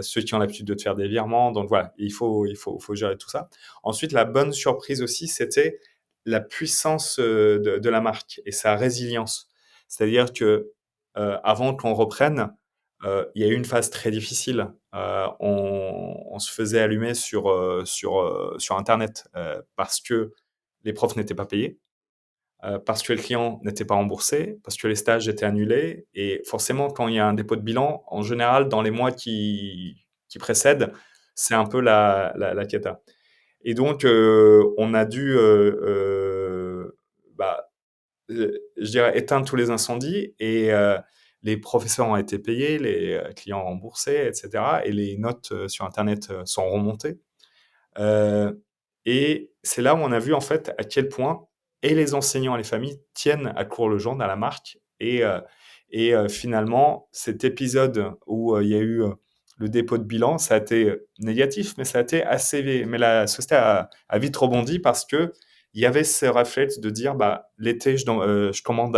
Ceux qui ont l'habitude de te faire des virements. Donc voilà, il faut gérer tout ça. Ensuite, la bonne surprise aussi, c'était la puissance de la marque et sa résilience. C'est-à-dire que avant qu'on reprenne, il y a eu une phase très difficile. On se faisait allumer sur Internet parce que les profs n'étaient pas payés, parce que les clients n'étaient pas remboursés, parce que les stages étaient annulés. Et forcément, quand il y a un dépôt de bilan, en général, dans les mois qui précèdent, c'est un peu la cata. Et donc, on a dû, je dirais, éteindre tous les incendies et les professeurs ont été payés, les clients remboursés, etc. Et les notes sur Internet sont remontées. Euh, et c'est là où on a vu en fait à quel point et les enseignants et les familles tiennent à Cours-Legendre, à la marque. Et finalement, cet épisode où il y a eu le dépôt de bilan, ça a été négatif, mais ça a été assez. Mais la société a vite rebondi parce que il y avait ce réflexe de dire bah, l'été, je commande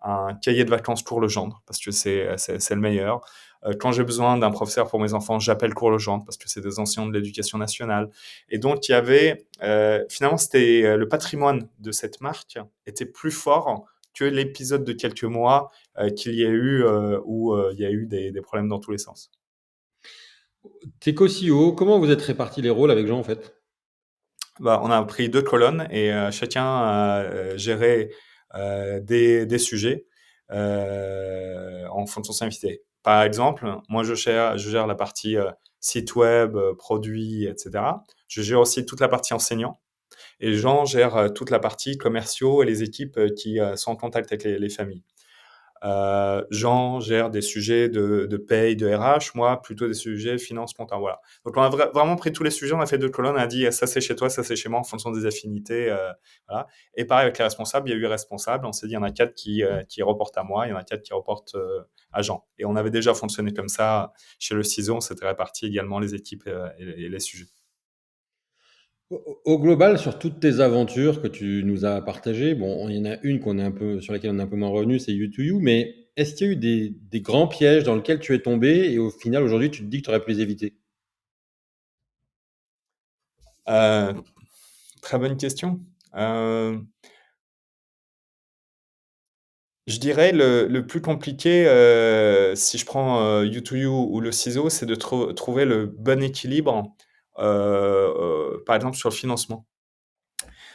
un cahier de vacances Cours-Legendre parce que c'est le meilleur. Quand j'ai besoin d'un professeur pour mes enfants, j'appelle Cours-Legendre parce que c'est des enseignants de l'éducation nationale. Et donc, il y avait, finalement, c'était le patrimoine de cette marque était plus fort que l'épisode de quelques mois qu'il y a eu où il y a eu des problèmes dans tous les sens. T'es co-CEO, comment vous êtes répartis les rôles avec Jean en fait? Bah, on a pris 2 colonnes et chacun a géré des sujets en fonction de son activité. Par exemple, moi je gère la partie site web, produits, et cetera. Je gère aussi toute la partie enseignant et Jean gère toute la partie commerciaux et les équipes qui sont en contact avec les familles. Jean gère des sujets de paye, de RH, moi plutôt des sujets finance, comptable, voilà. Donc on a vraiment pris tous les sujets, on a fait 2 colonnes, on a dit ça c'est chez toi, ça c'est chez moi en fonction des affinités, voilà. Et pareil avec les responsables, il y a eu responsables, on s'est dit il y en a 4 qui reportent à moi, il y en a 4 qui reportent à Jean. Et on avait déjà fonctionné comme ça chez le CISO, on s'était réparti également les équipes et les sujets. Au global, sur toutes tes aventures que tu nous as partagées, bon, il y en a une sur laquelle on est un peu moins revenu, c'est You to You, mais est-ce qu'il y a eu des grands pièges dans lesquels tu es tombé et au final, aujourd'hui, tu te dis que tu aurais pu les éviter? Euh, Très bonne question. Euh, Je dirais le plus compliqué, si je prends, U2U ou le ciseau, c'est de trouver le bon équilibre, par exemple sur le financement.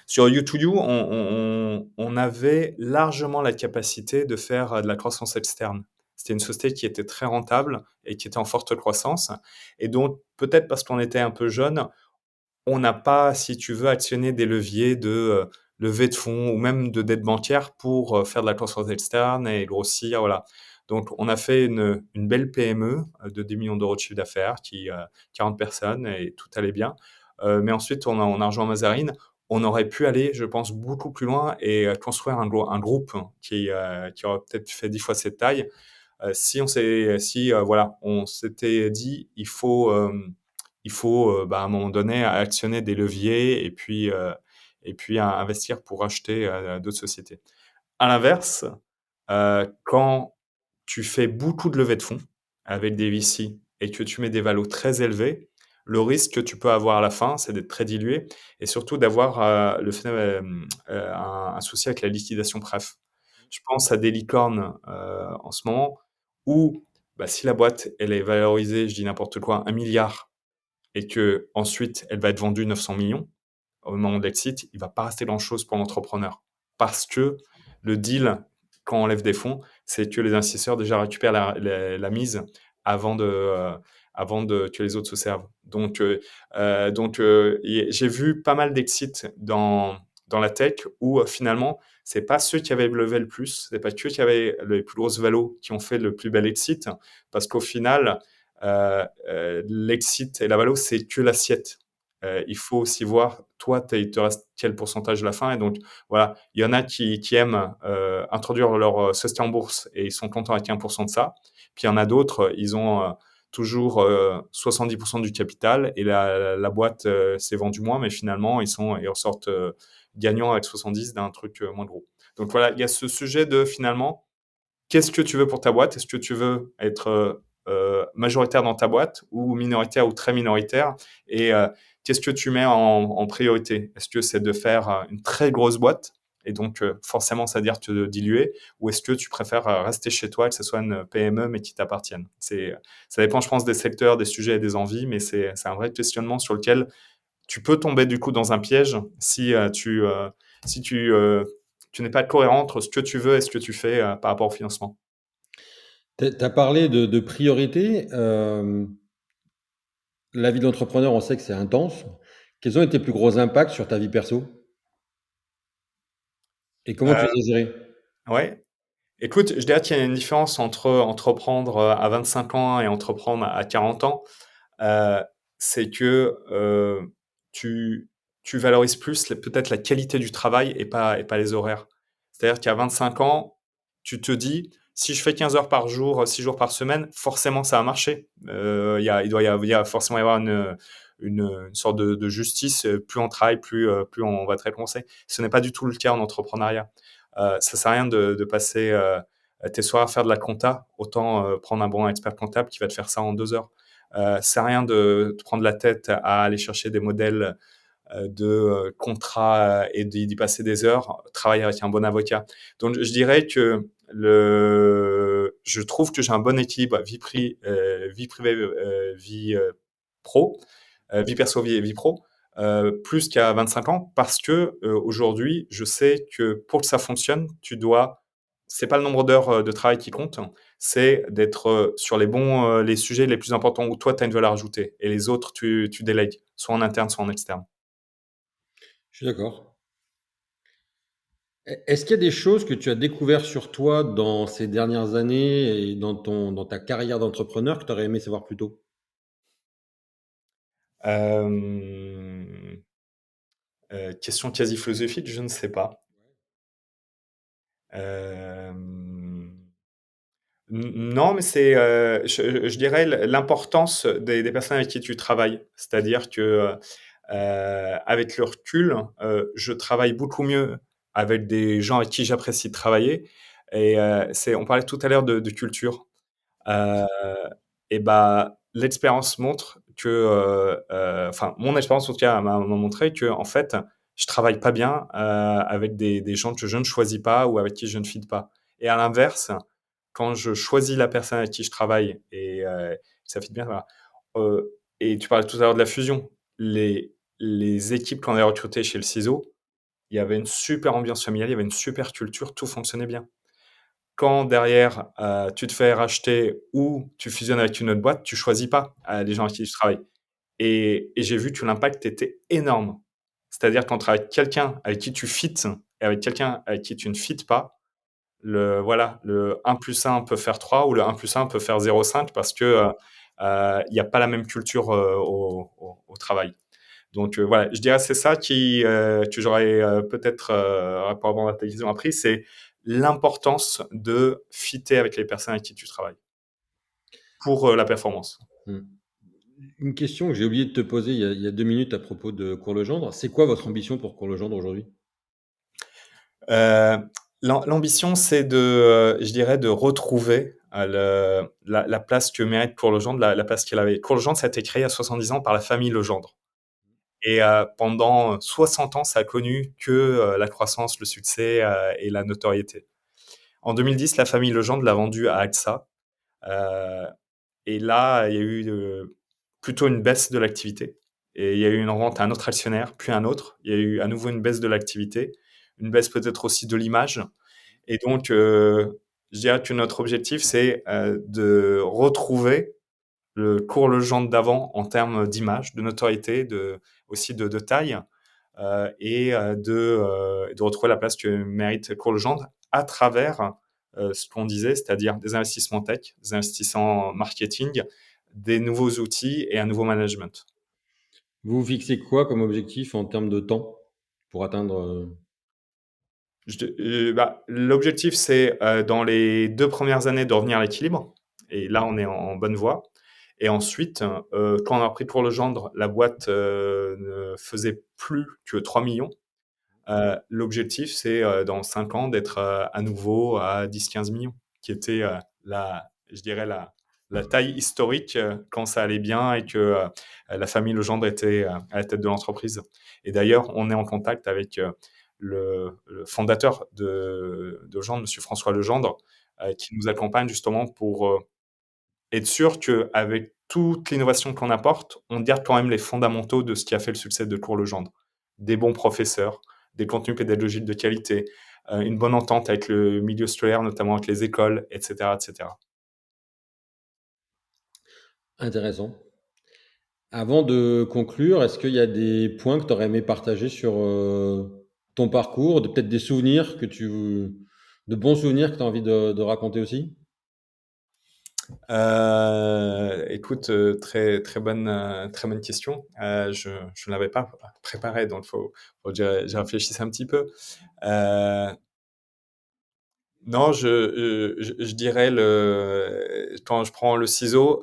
Sur U2U, on avait largement la capacité de faire, de la croissance externe. C'était une société qui était très rentable et qui était en forte croissance et donc peut-être parce qu'on était un peu jeune, on n'a pas, si tu veux, actionné des leviers de levée de fonds ou même de dette bancaire pour faire de la croissance externe et grossir, voilà. Donc, on a fait une belle PME de 10 millions d'euros de chiffre d'affaires, 40 personnes et tout allait bien. Mais ensuite, on a rejoint Mazarine. On aurait pu aller, je pense, beaucoup plus loin et construire un groupe qui aurait peut-être fait 10 fois cette taille. Voilà, on s'était dit, il faut bah, à un moment donné actionner des leviers et puis investir pour acheter d'autres sociétés. À l'inverse, quand tu fais beaucoup de levées de fonds avec des VC et que tu mets des valos très élevés, le risque que tu peux avoir à la fin, c'est d'être très dilué et surtout d'avoir un souci avec la liquidation préf. Je pense à des licornes en ce moment où bah, si la boîte elle est valorisée, je dis n'importe quoi, 1 milliard et que ensuite elle va être vendue 900 millions, au moment de l'exit, il va pas rester grand-chose pour l'entrepreneur. Parce que le deal, quand on lève des fonds, c'est que les investisseurs déjà récupèrent la mise avant que les autres se servent. Donc, j'ai vu pas mal d'exits dans la tech où finalement, c'est pas ceux qui avaient levé le plus, c'est pas ceux qui avaient les plus grosses valos qui ont fait le plus bel exit, parce qu'au final, l'exit et la valo, c'est que l'assiette. Il faut aussi voir, toi, il te reste quel pourcentage à la fin. Et donc, voilà, il y en a qui aiment introduire leur société en bourse et ils sont contents avec 1% de ça. Puis il y en a d'autres, ils ont toujours 70% du capital et la boîte s'est vendue moins, mais finalement, ils ressortent gagnants avec 70 d'un truc moins gros. Donc voilà, il y a ce sujet de finalement, qu'est-ce que tu veux pour ta boîte? Est-ce que tu veux être majoritaire dans ta boîte ou minoritaire ou très minoritaire? Et qu'est-ce que tu mets en priorité? Est-ce que c'est de faire une très grosse boîte et donc forcément, ça veut dire te diluer, ou est-ce que tu préfères rester chez toi, que ce soit une PME mais qui t'appartienne? Ça dépend, je pense, des secteurs, des sujets et des envies, mais c'est un vrai questionnement sur lequel tu peux tomber du coup dans un piège si tu n'es pas cohérent entre ce que tu veux et ce que tu fais par rapport au financement. Tu as parlé de priorité. La vie d'entrepreneur, on sait que c'est intense. Quels ont été tes plus gros impacts sur ta vie perso? Et comment tu Euh, les as gérés? ouais. Écoute, je dirais qu'il y a une différence entre entreprendre à 25 ans et entreprendre à 40 ans. Euh, c'est que tu, tu valorises plus peut-être la qualité du travail et pas les horaires. C'est-à-dire qu'à 25 ans, tu te dis, si je fais 15 heures par jour, 6 jours par semaine, forcément ça va marcher. Il doit forcément y avoir une sorte de justice. Plus on travaille, plus on va être récompensé. Ce n'est pas du tout le cas en entrepreneuriat. Ça sert à rien de passer tes soirs à faire de la compta. Autant prendre un bon expert comptable qui va te faire ça en 2 heures. Ça sert à rien de te prendre la tête à aller chercher des modèles contrat et d'y passer des heures, travailler avec un bon avocat. Donc, je dirais que je trouve que j'ai un bon équilibre vie privée, vie pro, vie perso, vie pro, plus qu'à 25 ans, parce que aujourd'hui, je sais que pour que ça fonctionne, c'est pas le nombre d'heures de travail qui compte, c'est d'être sur les sujets les plus importants où toi, tu as une valeur ajoutée, et les autres, tu délègues, soit en interne, soit en externe. Je suis d'accord. Est-ce qu'il y a des choses que tu as découvert sur toi dans ces dernières années et dans ta carrière d'entrepreneur que tu aurais aimé savoir plus tôt? Euh, Question quasi philosophique, je ne sais pas. Euh, non, mais je dirais l'importance des personnes avec qui tu travailles. C'est-à-dire que avec le recul, je travaille beaucoup mieux avec des gens avec qui j'apprécie de travailler. Et on parlait tout à l'heure de culture. Euh, et bah, l'expérience montre que, enfin, mon expérience en tout cas m'a montré que, en fait, je travaille pas bien avec des gens que je ne choisis pas ou avec qui je ne fit pas. Et à l'inverse, quand je choisis la personne avec qui je travaille et ça fit bien, voilà. Et tu parlais tout à l'heure de la fusion. Les équipes qu'on a recrutées chez le CISO, il y avait une super ambiance familiale, il y avait une super culture, tout fonctionnait bien. Quand derrière, tu te fais racheter ou tu fusionnes avec une autre boîte, tu choisis pas les gens avec qui tu travailles. Et j'ai vu que l'impact était énorme. C'est-à-dire quand tu avec quelqu'un avec qui tu fites et avec quelqu'un avec qui tu ne fites pas, le 1 plus 1 peut faire 3 ou le 1 plus 1 peut faire 0,5 parce que il n'y a pas la même culture au travail. Donc voilà, je dirais c'est ça que j'aurais peut-être, pour répondre à ta question appris, c'est l'importance de fitter avec les personnes avec qui tu travailles pour la performance. Hmm. Une question que j'ai oublié de te poser il y a 2 minutes à propos de Cours Legendre. C'est quoi votre ambition pour Cours Legendre aujourd'hui? Euh, L'ambition, c'est je dirais, de retrouver la place que mérite Cours Legendre, la place qu'elle avait. Cours Legendre, ça a été créé à 70 ans par la famille Legendre. Et pendant 60 ans, ça a connu que la croissance, le succès et la notoriété. En 2010, la famille Legendre l'a vendu à AXA. Euh, et là, il y a eu plutôt une baisse de l'activité. Et il y a eu une rente à un autre actionnaire, puis un autre. Il y a eu à nouveau une baisse de l'activité, une baisse peut-être aussi de l'image. Et donc, je dirais que notre objectif, c'est de retrouver le Cours Legendre d'avant en termes d'image, de notoriété, aussi de taille, et de retrouver la place que mérite Cours Legendre à travers ce qu'on disait, c'est-à-dire des investissements tech, des investissements marketing, des nouveaux outils et un nouveau management. Vous vous fixez quoi comme objectif en termes de temps pour atteindre L'objectif, c'est dans les 2 premières années de revenir à l'équilibre. Et là, on est en bonne voie. Et ensuite, quand on a pris Cours Legendre, la boîte ne faisait plus que 3 millions. L'objectif, c'est dans 5 ans d'être à nouveau à 10-15 millions, qui était je dirais, la taille historique quand ça allait bien et que la famille Legendre était à la tête de l'entreprise. Et d'ailleurs, on est en contact avec le fondateur de Legendre, Monsieur François Legendre, qui nous accompagne justement pour être sûr qu'avec toute l'innovation qu'on apporte, on garde quand même les fondamentaux de ce qui a fait le succès de Cours Legendre. Des bons professeurs, des contenus pédagogiques de qualité, une bonne entente avec le milieu scolaire, notamment avec les écoles, etc., etc. intéressant? Avant de conclure, est-ce qu'il y a des points que tu aurais aimé partager sur ton parcours, peut-être des souvenirs de bons souvenirs que tu as envie de raconter aussi? Écoute, très bonne question. Je ne l'avais pas préparé, donc faut que j'y réfléchisse un petit peu. Euh, Non, je dirais quand je prends le ciseau,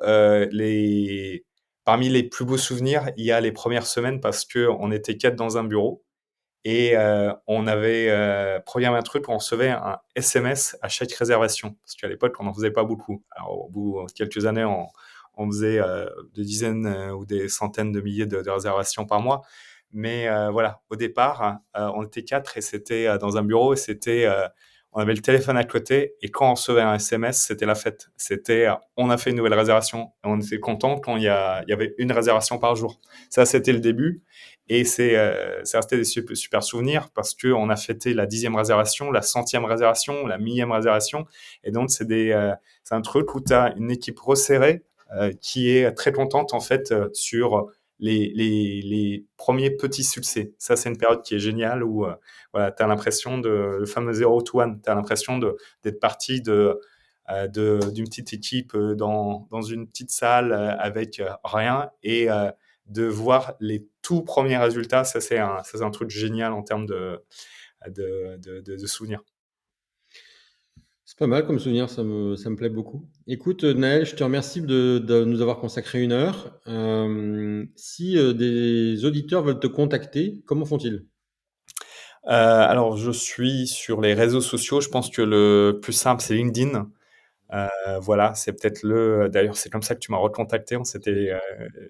parmi les plus beaux souvenirs, il y a les premières semaines parce que on était 4 dans un bureau et on avait, programmé un truc, on recevait un SMS à chaque réservation. Parce qu'à l'époque, on n'en faisait pas beaucoup. Alors, au bout de quelques années, on faisait des dizaines ou des centaines de milliers de réservations par mois. Mais voilà, au départ, on était 4 et c'était dans un bureau et on avait le téléphone à côté et quand on recevait un SMS, c'était la fête. On a fait une nouvelle réservation et on était content quand il y avait une réservation par jour. Ça, c'était le début et c'est resté des super, super souvenirs parce qu'on a fêté la 10e réservation, la 100e réservation, la 1000e réservation. Et donc, c'est un truc où tu as une équipe resserrée qui est très contente en fait sur les premiers petits succès. Ça, c'est une période qui est géniale où voilà, tu as l'impression le fameux 0 to 1, tu as l'impression d'être parti d'une petite équipe dans une petite salle avec rien et de voir les tout premiers résultats. Ça, c'est un truc génial en termes de souvenirs. C'est pas mal comme souvenir, ça me plaît beaucoup. Écoute, Naël, je te remercie de nous avoir consacré 1 heure. Si des auditeurs veulent te contacter, comment font-ils? Alors, je suis sur les réseaux sociaux. Je pense que le plus simple, c'est LinkedIn. Voilà, c'est peut-être d'ailleurs, c'est comme ça que tu m'as recontacté. On s'était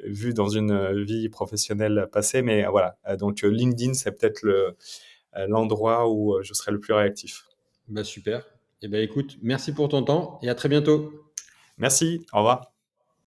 vu dans une vie professionnelle passée, mais voilà. Donc, LinkedIn, c'est peut-être l'endroit où je serai le plus réactif. Bah super. Eh ben écoute, merci pour ton temps et à très bientôt. Merci, au revoir.